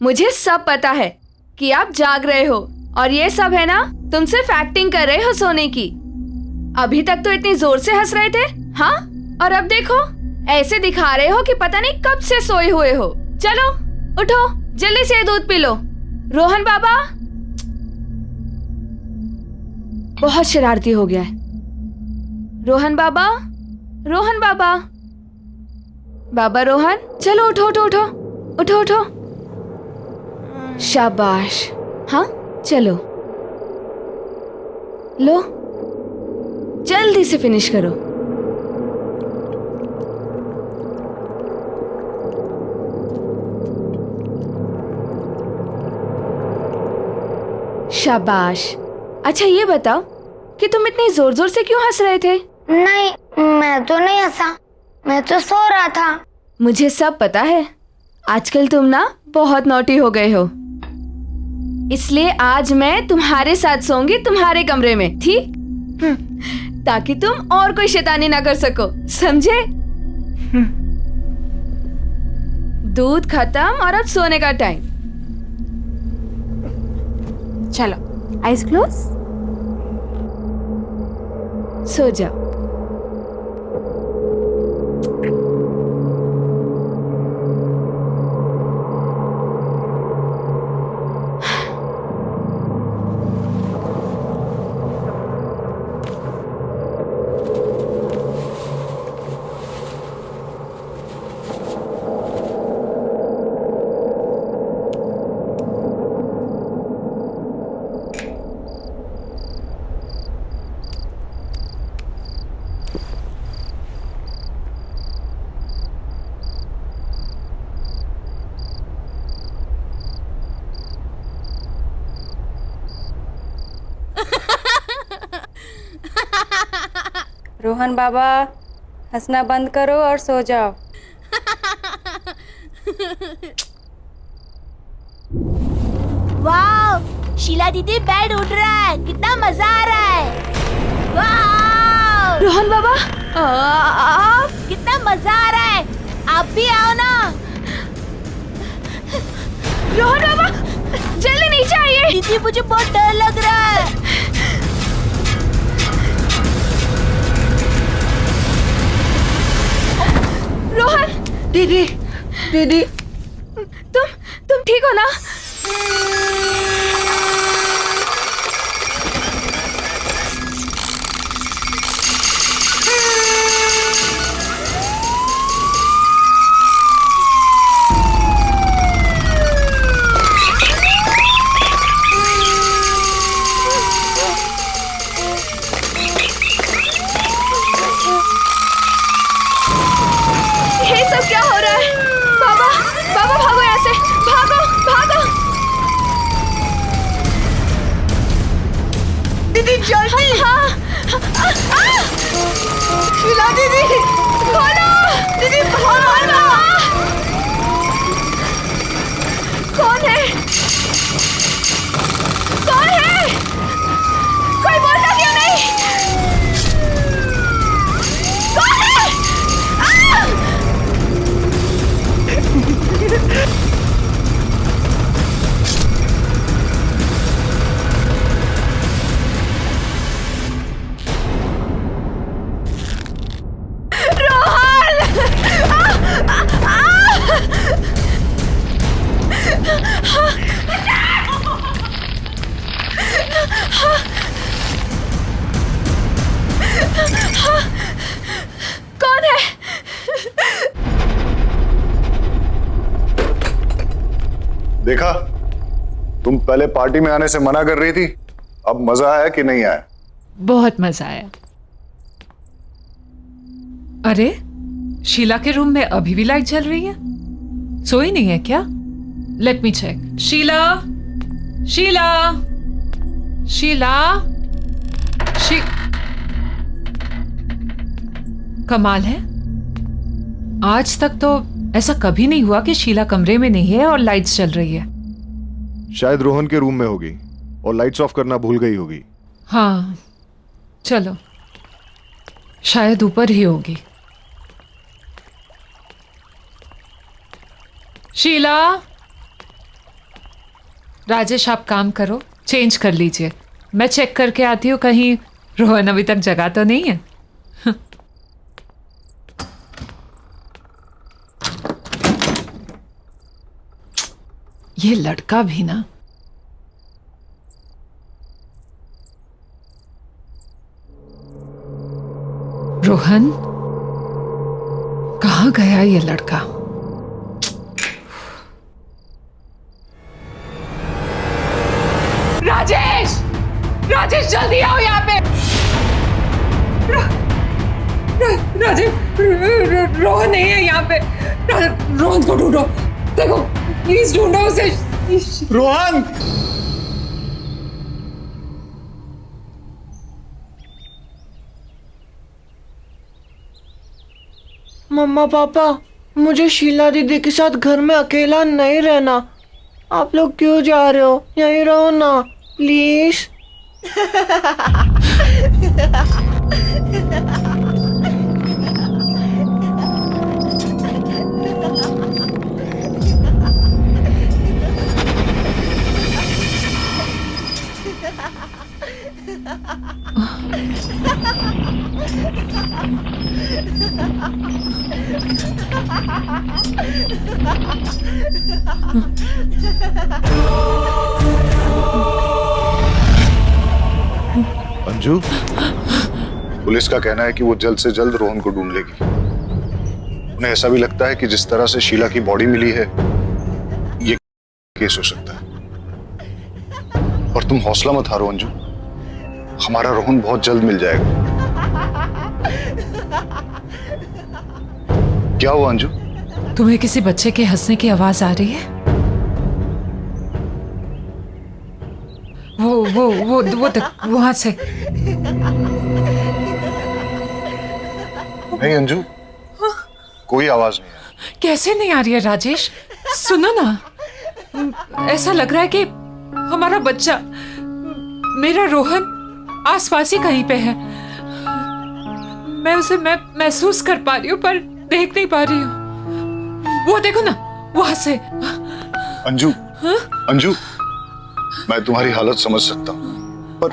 मुझे सब पता है कि आप जाग रहे हो और ये सब है ना, तुम सिर्फ एक्टिंग कर रहे हो सोने की। अभी तक तो इतनी जोर से हंस रहे थे, हाँ? और अब देखो, ऐसे दिखा रहे हो कि पता नहीं कब से सोए हुए हो। चलो उठो, जल्दी से दूध पी लो। रोहन बाबा बहुत शरारती हो गया है। रोहन बाबा, रोहन बाबा, बाबा रोहन, चलो उठो उठो उठो उठो उठो। शाबाश, हाँ चलो, लो जल्दी से फिनिश करो। शाबाश। अच्छा ये बताओ कि तुम इतनी जोर जोर से क्यों हंस रहे थे? नहीं, मैं तो नहीं हंसा, मैं तो सो रहा था। मुझे सब पता है, आजकल तुम ना बहुत नॉटी हो गए हो, इसलिए आज मैं तुम्हारे साथ सोऊंगी तुम्हारे कमरे में, ठीक? ताकि तुम और कोई शैतानी ना कर सको, समझे? दूध खत्म और अब सोने का टाइम। चलो आइज क्लोज, सो जाओ। रोहन बाबा हंसना बंद करो और सो जाओ। वाह, शीला दीदी बेड उठ रहा है, कितना मजा आ रहा है। वाह रोहन बाबा, कितना मजा आ रहा है, आप भी आओ ना। रोहन बाबा जल्दी नीचे आइए। दीदी मुझे बहुत डर लग रहा है। रोहन दीदी दीदी तुम ठीक हो ना? ये सब क्या हो रहा है? बाबा बाबा भागो यहाँ से, भागो भागो। दीदी जल्दी। हाँ, शीला दीदी खोलो दीदी भागो। कौन है? कौन है? कोई बोलता क्यों नहीं? कौन है? कौन है? देखा, तुम पहले पार्टी में आने से मना कर रही थी, अब मजा आया कि नहीं आया? बहुत मजा आया। अरे शीला के रूम में अभी भी लाइट जल रही है, सोई नहीं है क्या? Let me check. Sheila Sheila Sheila कमाल है, आज तक तो ऐसा कभी नहीं हुआ कि शीला कमरे में नहीं है और लाइट्स चल रही है। शायद रोहन के रूम में होगी और लाइट्स ऑफ करना भूल गई होगी। हाँ चलो, शायद ऊपर ही होगी। शीला, राजेश आप काम करो, चेंज कर लीजिए, मैं चेक करके आती हूँ कहीं रोहन अभी तक जगा तो नहीं है। ये लड़का भी ना। रोहन, कहाँ गया ये लड़का? राजेश, राजेश जल्दी आओ यहाँ पे। राजेश, रोहन नहीं है यहाँ पे। रोहन को ढूंढो, देखो प्लीज ढूंढो उसे। रोहन, मम्मा पापा, मुझे शीला दीदी के साथ घर में अकेला नहीं रहना। आप लोग क्यों जा रहे हो? यहीं रहो ना प्लीज। अंजू, पुलिस का कहना है कि वो जल्द से जल्द रोहन को ढूंढ लेगी। उन्हें ऐसा भी लगता है कि जिस तरह से शीला की बॉडी मिली है, ये केस हो सकता है। और तुम हौसला मत हारो अंजू, हमारा रोहन बहुत जल्द मिल जाएगा। क्या हुआ अंजू? तुम्हें किसी बच्चे के हंसने की आवाज आ रही है? वो वहां से। नहीं अंजू, कोई आवाज नहीं है। कैसे नहीं आ रही है राजेश? सुनो ना, ऐसा लग रहा है कि हमारा बच्चा, मेरा रोहन, आसपास ही कहीं पे है। मैं उसे महसूस कर पा रही हूँ पर देख नहीं पा रही हूँ। वो देखो ना, वहां से। अंजू, अंजू, मैं तुम्हारी हालत समझ सकता हूँ, पर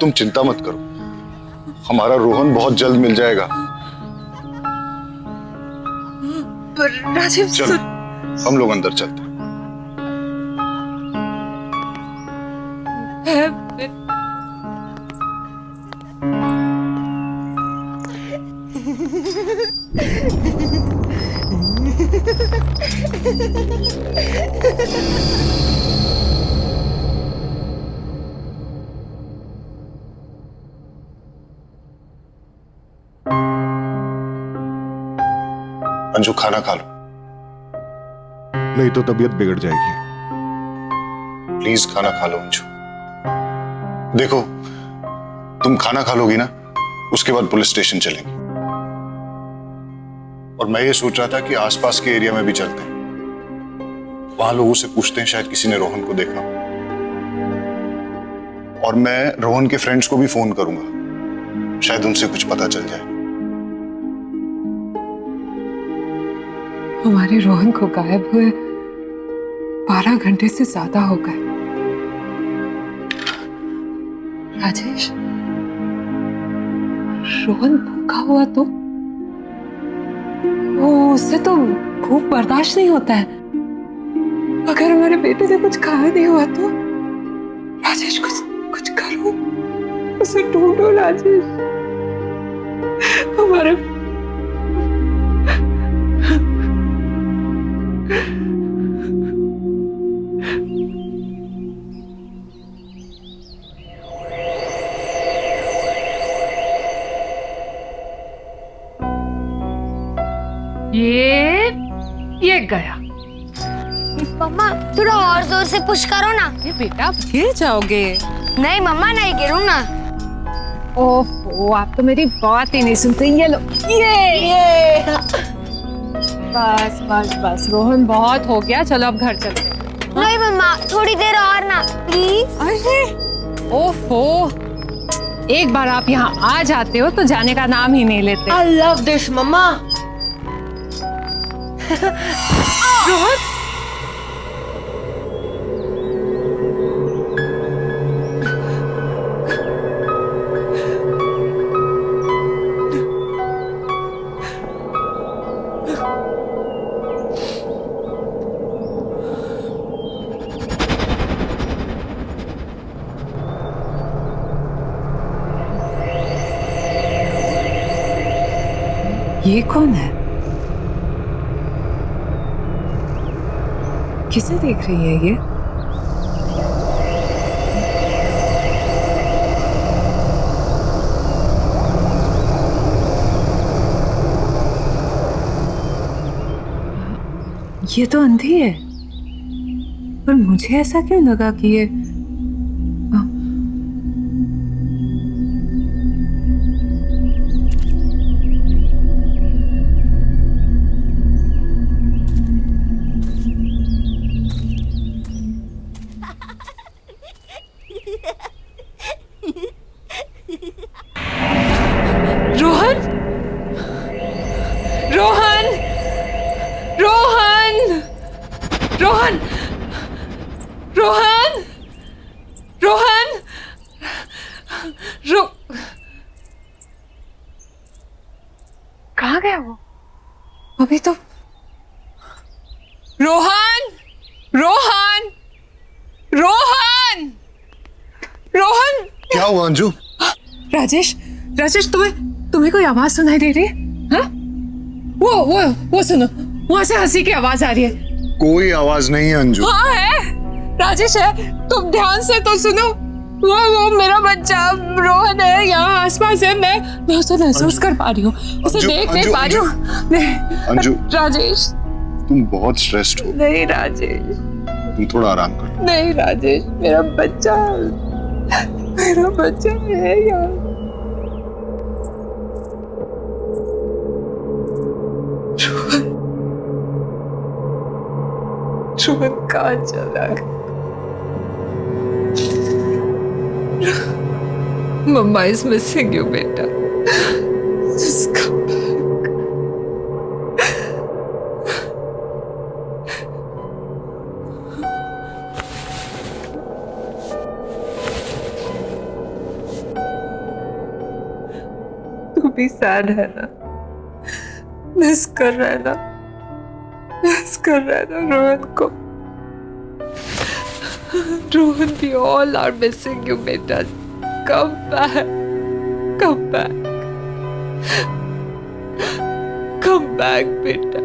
तुम चिंता मत करो, हमारा रोहन बहुत जल्द मिल जाएगा। राजीव, चलो, हम लोग अंदर चलते हैं। अंजू, खाना खा लो। नहीं तो तबीयत बिगड़ जाएगी। प्लीज खाना खा लो अंजू। देखो, तुम खाना खा लोगी ना, उसके बाद पुलिस स्टेशन चलेंगे। और मैं ये सोच रहा था कि आसपास के एरिया में भी चलते हैं, वहां लोगों से पूछते हैं, शायद किसी ने रोहन को देखा। और मैं रोहन के फ्रेंड्स को भी फोन करूंगा, शायद उनसे कुछ पता चल जाए। हमारे रोहन को गायब हुए 12 घंटे से ज्यादा हो गए। राजेश, रोहन भूखा हुआ तो उससे तो भूख बर्दाश्त नहीं होता है। अगर हमारे बेटे ने कुछ खाया नहीं हुआ तो राजेश, कुछ करो, उसे ढूंढो राजेश। हमारे ये गया। मम्मा थोड़ा और जोर से पुश करो ना। ये बेटा, गिर जाओगे। नहीं मम्मा, नहीं गिरूँ ना। ओह, आप तो मेरी बात ही नहीं सुनते। ये लो, ये बस बस बस, रोहन बहुत हो गया, चलो अब घर चलते हैं। नहीं मम्मा, थोड़ी देर और ना प्लीज। अरे ओफो, एक बार आप यहाँ आ जाते हो तो जाने का नाम ही नहीं लेते। I love this मम्मा। रोहन, ये कौन है? किसे देख रही है ये? ये तो अंधी है, पर मुझे ऐसा क्यों लगा कि ये रोहन, रोहन, रोहन, रोहन, रोहन, रोहन, कहाँ गया वो? अभी तो रोहन, रोहन, रोहन, रोहन। क्या हुआ अंजू? राजेश, राजेश, तुम्हें कोई आवाज सुनाई दे रही है? हाँ? वो सुनो, वहां से हंसी की आवाज आ रही है। कोई आवाज नहीं है अंजू। हाँ है, राजेश है, तुम ध्यान से तो सुनो। वो मेरा बच्चा रोहन है, यहाँ आसपास है। मैं उसे महसूस कर पा रही हूँ, उसे देख नहीं पा रही हूँ। अंजू, राजेश, तुम बहुत स्ट्रेस्ड हो। नहीं राजेश, तुम थोड़ा आराम करो। नहीं राजेश, मेरा बच्चा है यहाँ। रोहन कहाँ चला गया? मम्मा इज मिसिंग यू बेटा। Just come back. तू भी सैड है ना? मिस कर रहा है ना? मिस कर रहा है ना रोहन को? Rohan, we all are missing you बेटा। Come back. Come back. Come back बेटा।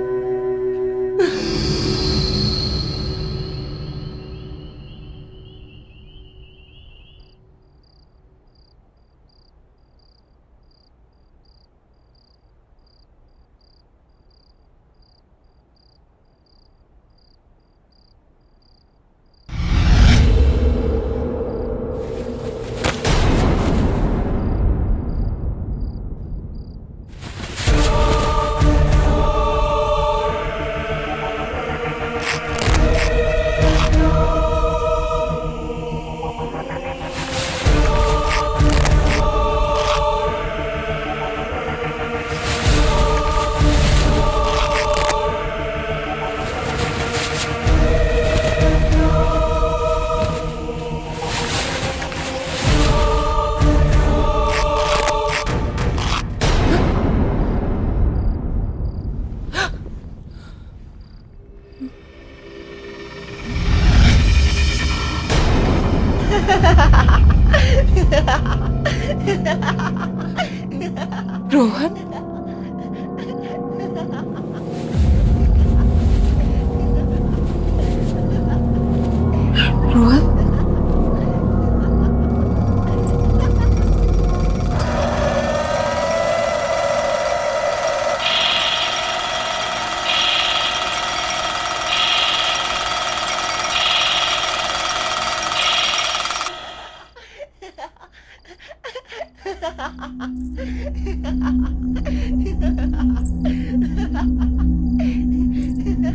रोहन,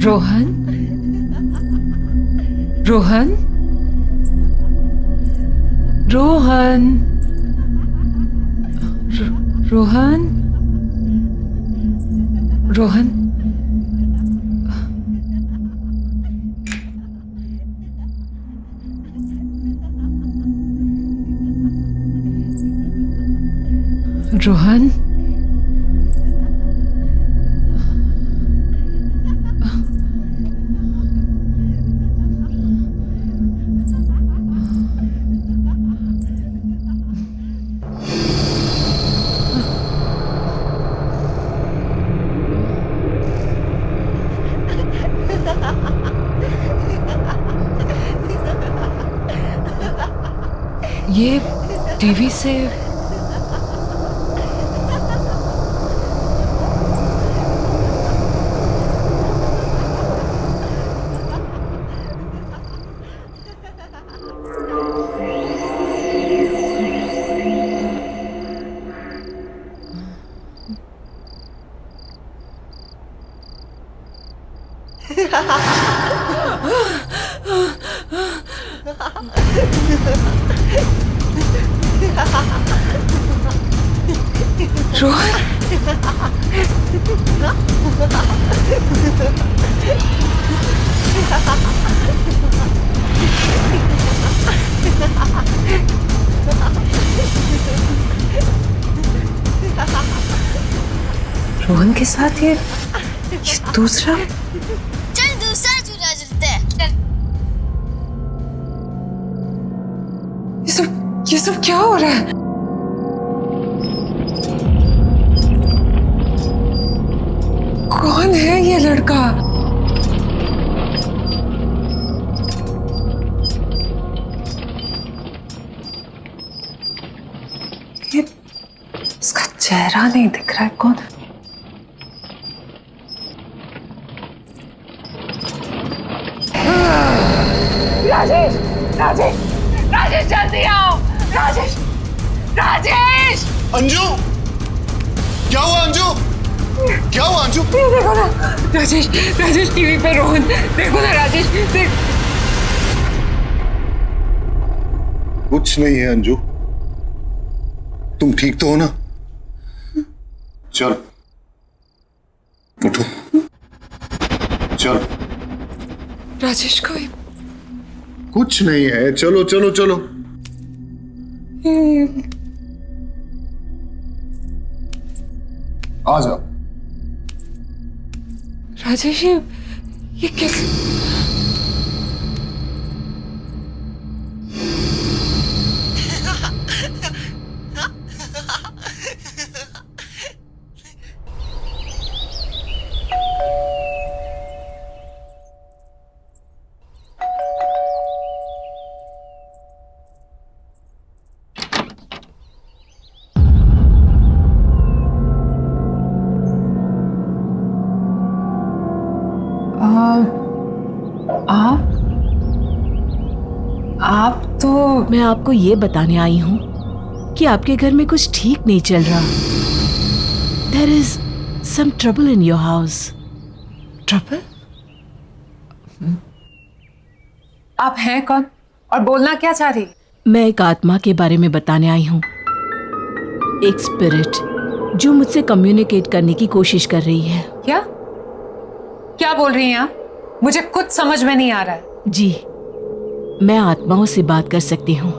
रोहन, रोहन, रोहन, रोहन, रोहन, रोहन, रोहन, ये टीवी से रोहन के साथ ये दूसरा। चल दूसरा झूला झूलते हैं। ये सब क्या हो रहा है? कौन है ये लड़का? ये इसका चेहरा नहीं दिख रहा है। कौन है? राजेश, राजेश, राजेश जल्दी आओ। राजेश, राजेश। अंजू, क्या हुआ अंजू? क्या हुआ अंजू? ये देखो ना राजेश, राजेश टीवी पे रोहन, देखो ना राजेश, देख। कुछ नहीं है अंजू, तुम ठीक तो हो ना? चल उठो, चल। राजेश को कुछ नहीं है, चलो चलो चलो। आ जाओ। राजेश ये कैसे? आप तो मैं आपको ये बताने आई हूँ कि आपके घर में कुछ ठीक नहीं चल रहा। There is some trouble in your house. Trouble? आप हैं कौन और बोलना क्या चाह रही? मैं एक आत्मा के बारे में बताने आई हूँ, एक स्पिरिट जो मुझसे कम्युनिकेट करने की कोशिश कर रही है। क्या क्या बोल रही हैं आप? मुझे कुछ समझ में नहीं आ रहा है। जी, मैं आत्माओं से बात कर सकती हूँ।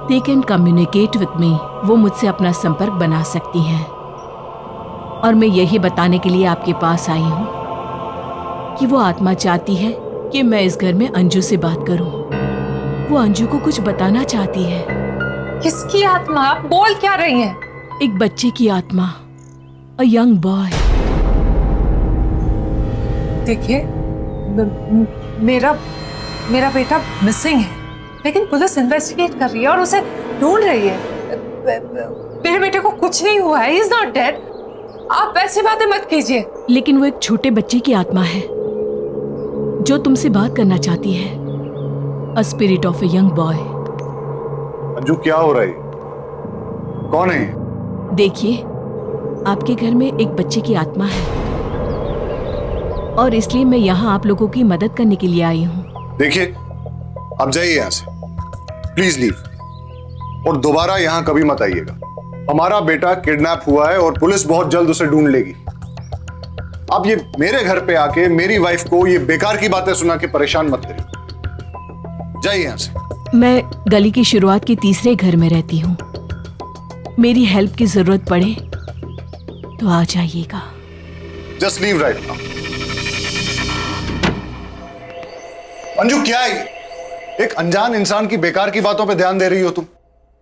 They can communicate with me. वो मुझसे अपना संपर्क बना सकती हैं। और मैं यही बताने के लिए आपके पास आई हूँ कि वो आत्मा चाहती है कि मैं इस घर में अंजू से बात करूँ। वो अंजू को कुछ बताना चाहती है। किसकी आत्मा? आप बोल क्या रही हैं? एक बच्चे की आत्मा, a young boy. देखिए, मेरा बेटा मिसिंग है, लेकिन पुलिस इन्वेस्टिगेट कर रही है और उसे ढूंढ रही है। मेरे बेटे को कुछ नहीं हुआ है, he is not dead. आप ऐसी बातें मत कीजिए। लेकिन वो एक छोटे बच्चे की आत्मा है जो तुमसे बात करना चाहती है। A spirit of a young boy. Anju क्या हो रहा है? कौन है? देखिए, आपके घर में एक बच्चे की आत्मा है और इसलिए मैं यहाँ आप लोगों की मदद करने के लिए आई हूँ। देखिए, आप जाइए यहाँ से, प्लीज लीव, और दोबारा यहाँ कभी मत आइएगा। हमारा बेटा किडनैप हुआ है और पुलिस बहुत जल्द उसे ढूंढ लेगी। आप ये मेरे घर पे आके मेरी वाइफ को ये बेकार की बातें सुना के परेशान मत करिए। जाइए यहाँ से। मैं गली की शुरुआत के तीसरे घर में रहती हूँ। मेरी हेल्प की जरूरत पड़े तो आ जाइएगा। Just leave right now. Anju क्या है ये? एक अनजान इंसान की बेकार की बातों पे ध्यान दे रही हो तुम।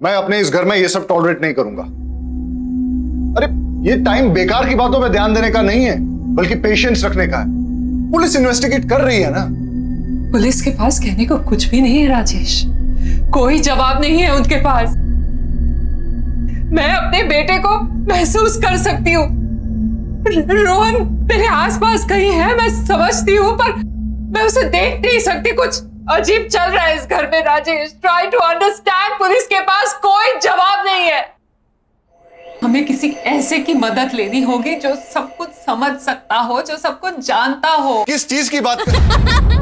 मैं अपने इस घर में ये सब टॉलरेट नहीं करूंगा। अरे ये टाइम बेकार की बातों पे ध्यान देने का नहीं है, बल्कि पेशेंस रखने का है। पुलिस इन्वेस्टिगेट कर रही है ना। पुलिस के पास कहने को कुछ भी नहीं है राजेश, कोई जवाब नहीं है उनके पास। मैं अपने बेटे को महसूस कर सकती हूँ। रोहन मेरे आसपास कहीं है, मैं समझती हूँ, पर मैं उसे देख नहीं सकती। कुछ अजीब चल रहा है इस घर में Rajesh. Try to understand. Police के पास कोई जवाब नहीं है। हमें किसी ऐसे की मदद लेनी होगी जो सब कुछ समझ सकता हो, जो सब कुछ जानता हो। किस चीज की बात कर?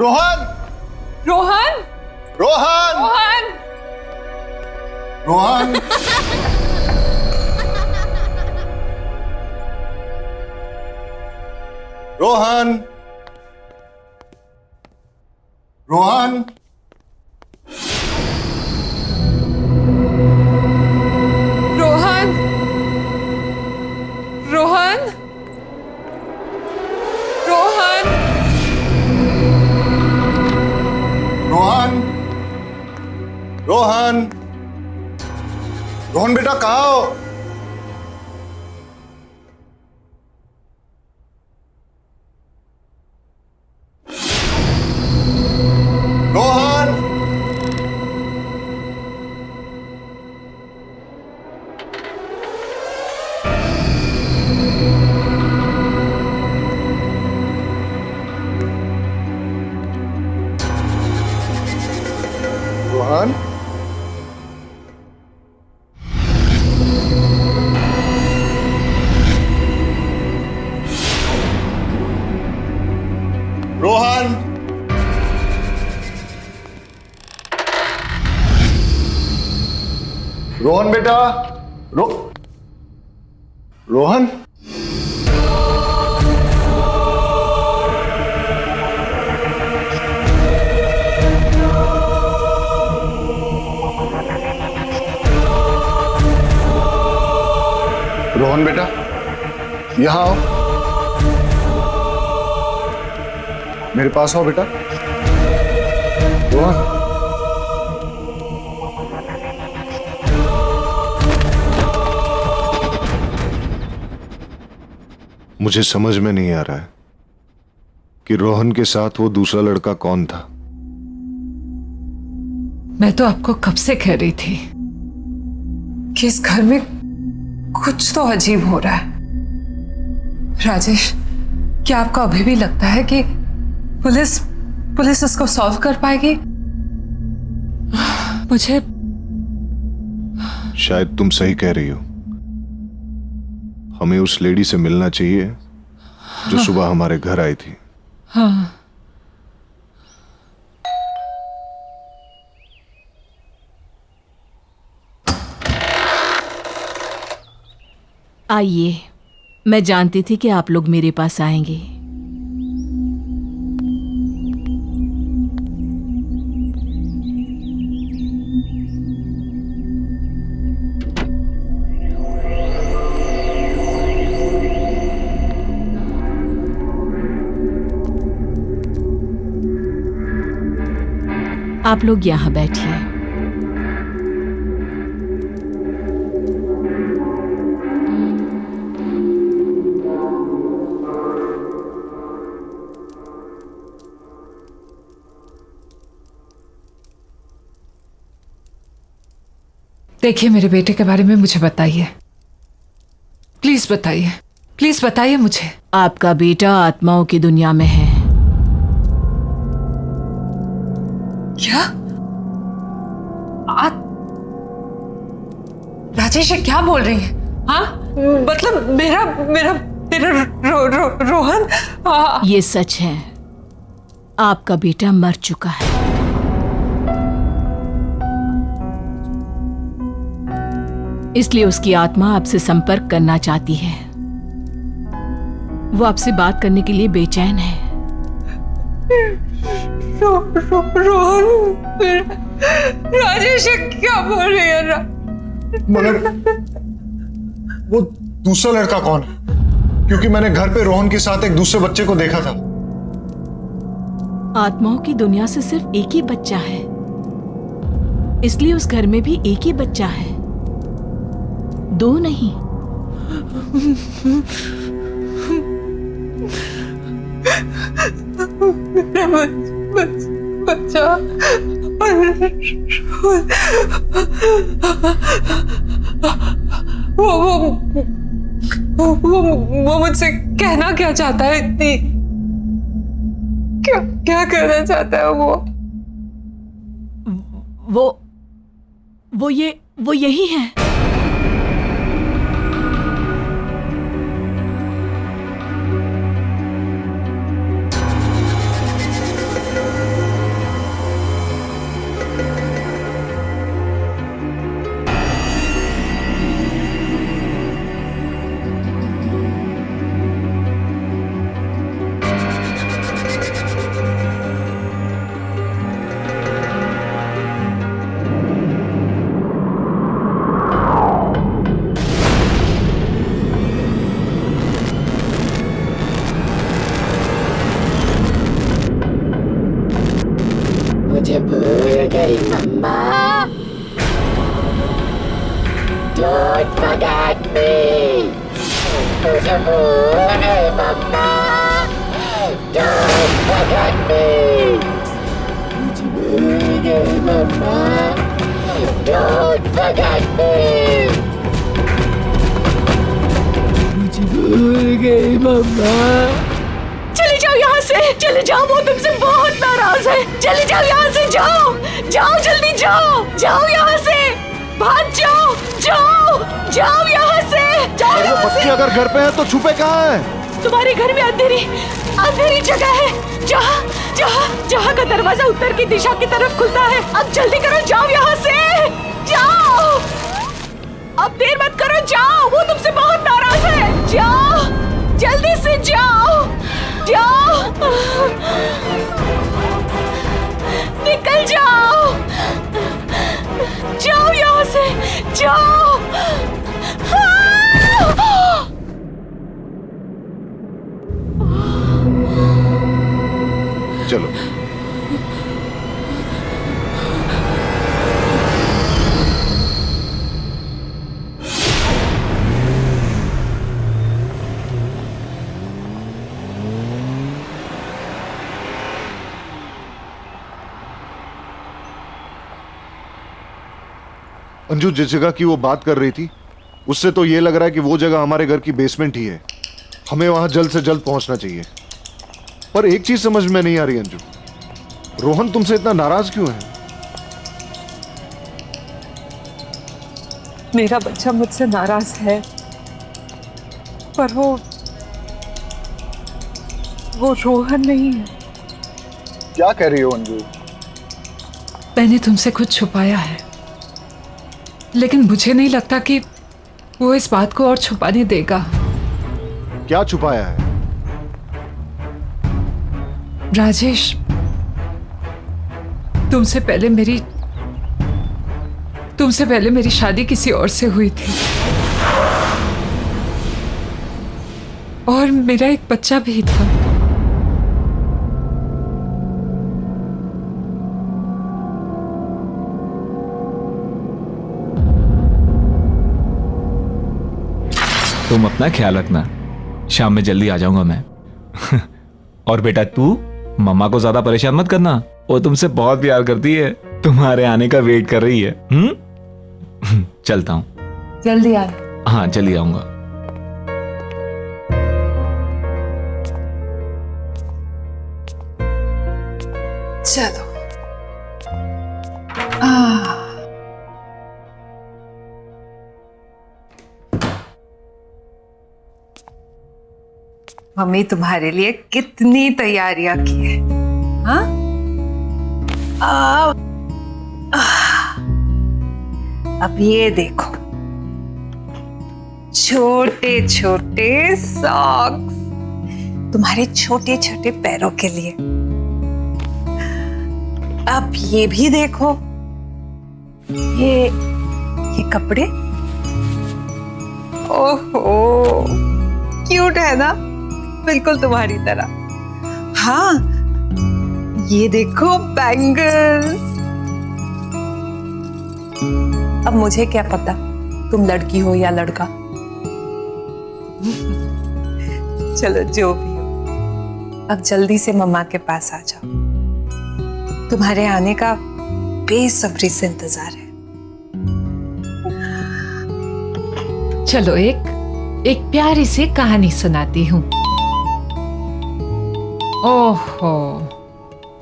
रोहन! रोहन! रोहन! रोहन! रोहन! रोहन! रोहन! रोहन! रोहन! रोहन! रोहन! रोहन! रोहन बेटा कहाँ हो? रोहन! रोहन, रोहन, रोहन बेटा, रोहन, रोहन बेटा, यहां आओ, मेरे पास आओ बेटा। रोहन, मुझे समझ में नहीं आ रहा है कि रोहन के साथ वो दूसरा लड़का कौन था। मैं तो आपको कब से कह रही थी कि इस घर में कुछ तो अजीब हो रहा है। राजेश, क्या आपको अभी भी लगता है कि पुलिस इसको सॉल्व कर पाएगी? मुझे शायद तुम सही कह रही हो। हमें उस लेडी से मिलना चाहिए जो सुबह हमारे घर आई थी। हाँ। आइए, मैं जानती थी कि आप लोग मेरे पास आएंगे। आप लोग यहाँ बैठिए। देखिए, मेरे बेटे के बारे में मुझे बताइए, प्लीज बताइए, प्लीज बताइए मुझे। आपका बेटा आत्माओं की दुनिया में है। क्या? राजेश, ये क्या बोल रही है? हाँ, मतलब मेरा मेरा मेरा रोहन। ये सच है, आपका बेटा मर चुका है। इसलिए उसकी आत्मा आपसे संपर्क करना चाहती है। वो आपसे बात करने के लिए बेचैन है। रोहन, राजेश क्या बोल रही है? मगर वो दूसरा लड़का कौन है? क्योंकि मैंने घर पे रोहन के साथ एक दूसरे बच्चे को देखा था। आत्माओं की दुनिया से सिर्फ एक ही बच्चा है, इसलिए उस घर में भी एक ही बच्चा है, दो नहीं। बच्चा वो मुझसे कहना क्या चाहता है? इतनी क्या कहना चाहता है वो यही है। मुझे भूल गई मम्मा। Don't forget me. मुझे भूल गई मम्मा। Don't forget me. मुझे भूल गई मम्मा। Don't forget me. मुझे भूल गई मम्मा। चले जाओ यहाँ से। चले जाओ, वो तुमसे बहुत नाराज है। चले जाओ यहाँ से, जाओ जाओ, जल्दी जाओ, जाओ यहाँ से, भाग जाओ, जाओ जाओ यहाँ से, जाओ अरे यहाँ बच्चे से। अगर घर पे हैं तो छुपे कहाँ हैं? तुम्हारे घर में अंधेरी अंधेरी जगह है, जहाँ जहाँ जहाँ का दरवाजा उत्तर की दिशा की तरफ खुलता है। अब जल्दी करो, जाओ यहाँ से, जाओ, अब देर मत करो, जाओ, वो तुमसे बहुत नाराज है। जाओ, जल्दी से जाओ, जाओ, निकल जाओ, जाओ यहाँ से, जाओ। चलो अंजू, जिस जगह की वो बात कर रही थी उससे तो ये लग रहा है कि वो जगह हमारे घर की बेसमेंट ही है। हमें वहां जल्द से जल्द पहुंचना चाहिए। पर एक चीज समझ में नहीं आ रही अंजू, रोहन तुमसे इतना नाराज क्यों है? मेरा बच्चा मुझसे नाराज है, पर वो रोहन नहीं है। क्या कह रही हो अंजू? मैंने तुमसे कुछ छुपाया है, लेकिन मुझे नहीं लगता कि वो इस बात को और छुपाने देगा। क्या छुपाया है? राजेश, तुमसे पहले मेरी शादी किसी और से हुई थी, और मेरा एक बच्चा भी था। तुम अपना ख्याल रखना, शाम में जल्दी आ जाऊंगा मैं। और बेटा तू मम्मा को ज्यादा परेशान मत करना, वो तुमसे बहुत प्यार करती है, तुम्हारे आने का वेट कर रही है। चलता हूँ। जल्दी आना। हाँ, जल्दी आऊंगा। चलो। मम्मी तुम्हारे लिए कितनी तैयारियां की है। हाँ? अब ये देखो, छोटे छोटे सॉक्स तुम्हारे छोटे छोटे पैरों के लिए। अब ये भी देखो, ये कपड़े, ओहो क्यूट है ना, बिल्कुल तुम्हारी तरह। हाँ, ये देखो बैंगल्स। अब मुझे क्या पता तुम लड़की हो या लड़का। चलो जो भी हो, अब जल्दी से मम्मा के पास आ जाओ, तुम्हारे आने का बेसब्री से इंतजार है। चलो एक प्यारी सी कहानी सुनाती हूँ। ओहो,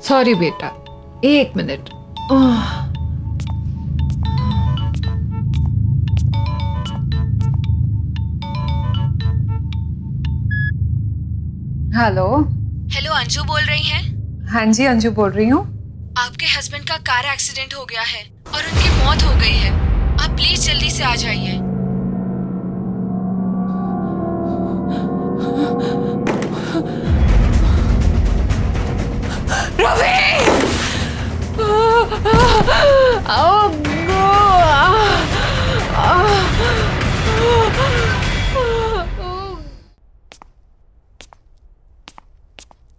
सॉरी बेटा, एक मिनट। हेलो। हेलो, अंजू बोल रही हैं? हाँ जी, अंजू बोल रही हूँ। आपके हस्बैंड का कार एक्सीडेंट हो गया है और उनकी मौत हो गई है। आप प्लीज जल्दी से आ जाइए।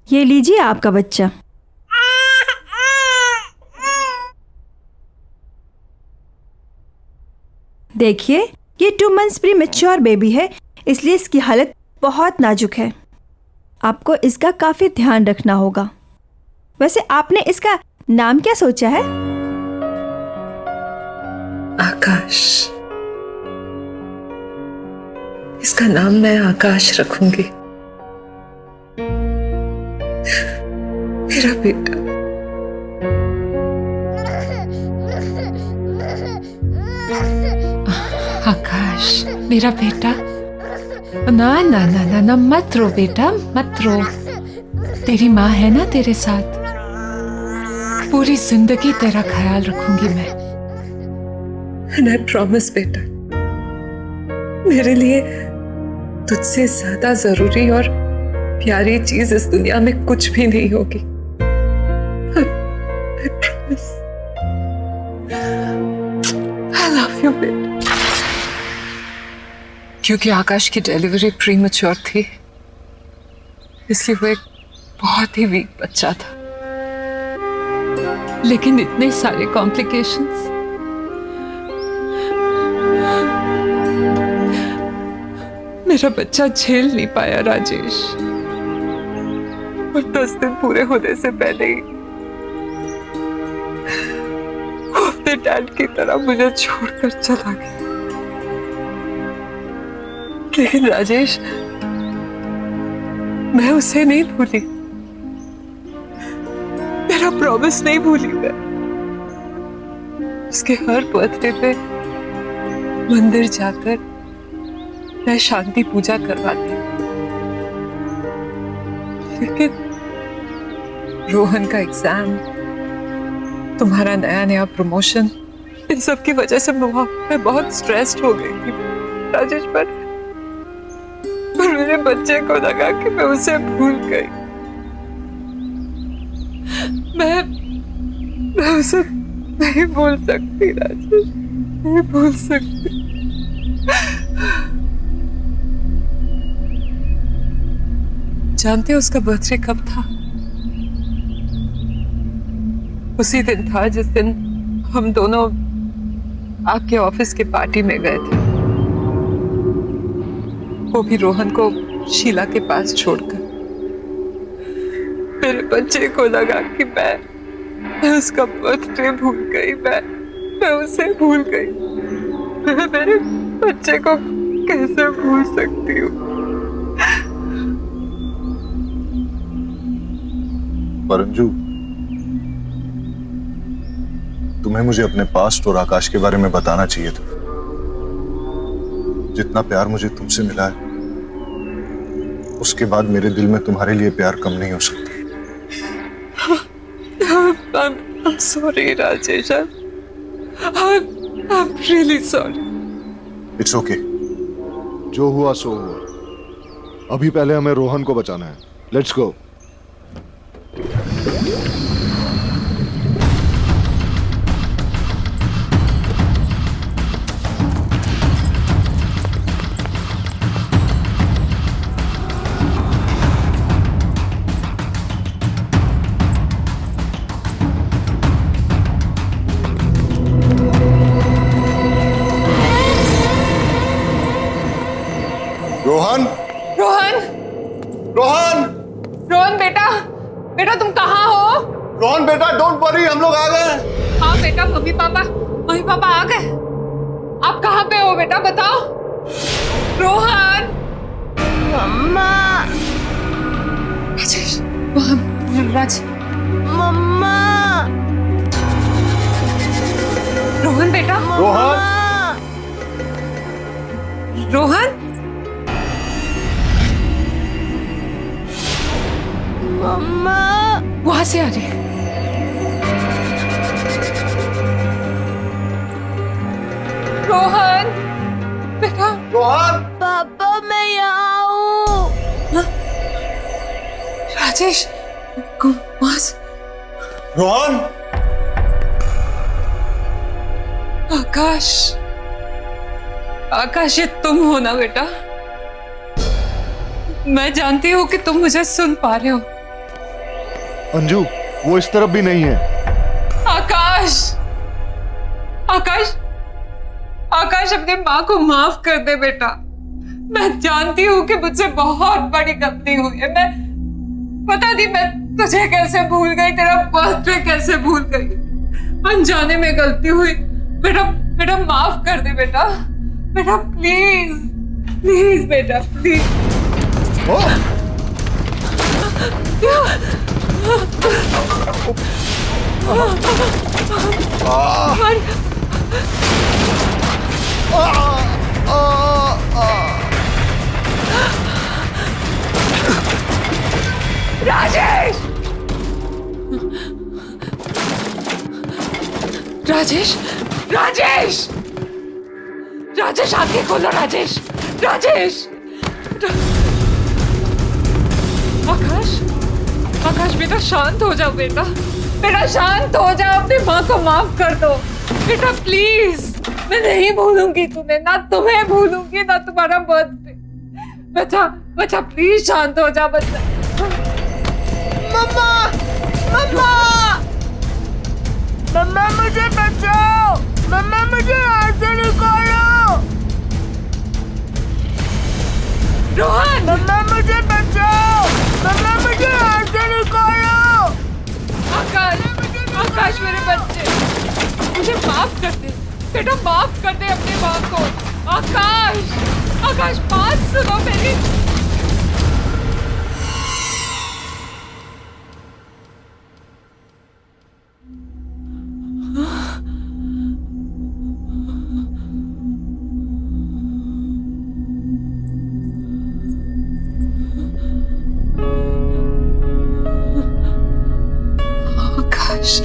ये लीजिए आपका बच्चा। देखिए, ये 2 मंथ्स प्रीमैच्योर बेबी है, इसलिए इसकी हालत बहुत नाजुक है। आपको इसका काफी ध्यान रखना होगा। वैसे आपने इसका नाम क्या सोचा है? आकाश। इसका नाम मैं आकाश रखूंगी। मेरा बेटा। आकाश मेरा बेटा, ना ना ना ना ना मत रो बेटा, मत रो। तेरी माँ है ना तेरे साथ, पूरी जिंदगी तेरा ख्याल रखूंगी मैं। एंड आई प्रॉमिस बेटा, मेरे लिए तुझसे ज्यादा जरूरी और प्यारी चीज इस दुनिया में कुछ भी नहीं होगी। I promise. I love you बेटा। क्योंकि आकाश की डिलीवरी प्रीमैच्योर थी, इसलिए वो एक बहुत ही वीक बच्चा था, लेकिन इतने सारे कॉम्प्लिकेशंस। मेरा बच्चा झेल नहीं पाया राजेश, और 10 दिन पूरे होने से पहले ही वो अपने डैड की तरह मुझे छोड़कर चला गया। लेकिन राजेश, मैं उसे नहीं भूली, मेरा प्रॉमिस नहीं भूली मैं। उसके हर बर्थडे पे मंदिर जाकर मैं शांति पूजा करवाती, लेकिन रोहन का एग्जाम, तुम्हारा नया नया प्रमोशन, इन सब की वजह से मैं बहुत स्ट्रेस्ड हो गई थी राजेश। पर मेरे बच्चे को लगा कि मैं उसे भूल गई। मैं उसे नहीं भूल सकती राजेश, नहीं भूल सकती। जानते हो उसका बर्थडे कब था? उसी दिन था जिस दिन हम दोनों आपके ऑफिस की पार्टी में गए थे, वो भी रोहन को शीला के पास छोड़कर। मेरे बच्चे को लगा कि मैं उसका बर्थडे भूल गई, मैं उसे भूल गई। मैं मेरे बच्चे को कैसे भूल सकती हूँ? पर अंजू, तुम्हें मुझे अपने पास्ट और आकाश के बारे में बताना चाहिए था। जितना प्यार मुझे तुमसे मिला है, उसके बाद मेरे दिल में तुम्हारे लिए प्यार कम नहीं हो सकता। I'm sorry Rajesh, I'm really sorry. It's okay. जो हुआ सो हुआ। अभी पहले हमें रोहन को बचाना है। Let's go. रोहन, रोहन, रोहन, रोहन बेटा, बेटा तुम कहाँ हो? रोहन बेटा, डोंट वरी, हम लोग आ गए। हाँ बेटा, मम्मी पापा आ गए। आप कहाँ पे हो बेटा, बताओ। रोहन, मम्मा, राजेश, राज, मम्मा, रोहन बेटा, रोहन, मम्मा, वहां से आ रही है। रोहन बेटा, रोहन, पापा मैं यहाँ हूँ। राजेश, रोहन, आकाश, आकाश, ये तुम हो ना बेटा? मैं जानती हूँ कि तुम मुझे सुन पा रहे हो। अंजू, वो इस तरफ भी नहीं है। आकाश, आकाश, आकाश, अपनी माँ को माफ कर दे बेटा। मैं जानती हूँ कि मुझसे बहुत बड़ी गलती हुई है। मैं पता नहीं मैं तुझे कैसे भूल गई, तेरा बर्थडे कैसे भूल गई। अनजाने में गलती हुई बेटा, बेटा माफ कर दे बेटा, बेटा प्लीज, प्लीज बेटा प्लीज। राजेश! राजेश! राजेश! राजेश आंखें खोलो राजेश! राजेश! आकाश! आकाश बेटा शांत हो जाओ बेटा। बेटा शांत हो जाओ, अपनी माँ को माफ कर दो बेटा प्लीज। मैं नहीं भूलूंगी तुम्हें, ना तुम्हें भूलूंगी ना तुम्हारा बर्थडे। बच्चा बच्चा प्लीज शांत हो जा बच्चा। मम्मा मम्मा मम्मा मुझे बचाओ, मम्मा मुझे यहाँ से निकालो। रोहन! मम्मा मुझे बचाओ, मम्मा मुझे यहाँ से निकालो। आकाश! आकाश मेरे बच्चे, मुझे माफ कर दे बेटा, माफ कर दे अपने माँ को। आकाश! आकाश बात सुनो मेरी। आकाश!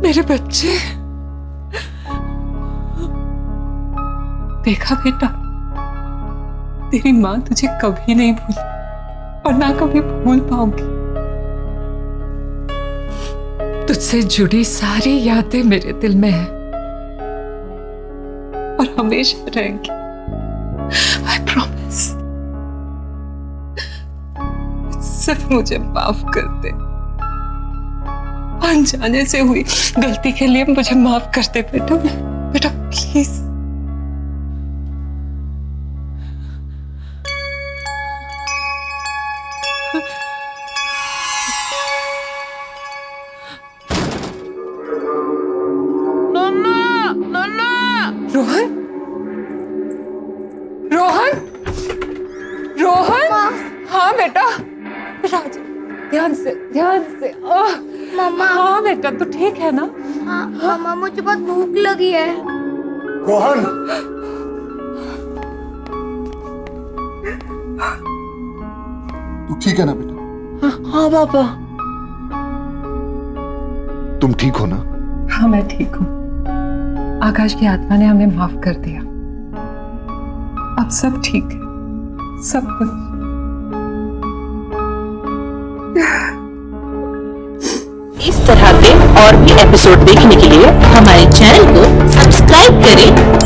मेरे बच्चे। देखा बेटा, तेरी माँ तुझे कभी नहीं भूली और ना कभी भूल पाऊंगी। तुझसे जुड़ी सारी यादें मेरे दिल में है और हमेशा रहेंगी। I promise। सिर्फ मुझे माफ कर दे, अनजाने से हुई गलती के लिए मुझे माफ कर दे बेटा, बेटा प्लीज। मम्मा मम्मा रोहन! रोहन! रोहन! हाँ बेटा। राज ध्यान से ध्यान से। मम्मा। हाँ बेटा तू ठीक है ना? हाँ मम्मा मुझे बहुत भूख लगी है। रोहन! तू ठीक है ना बेटा? हाँ पापा। तुम ठीक हो ना? हाँ मैं ठीक हूँ। आकाश की आत्मा ने हमें माफ कर दिया, अब सब ठीक है, सब कुछ। इस तरह के और भी एपिसोड देखने के लिए हमारे चैनल को सब्सक्राइब करें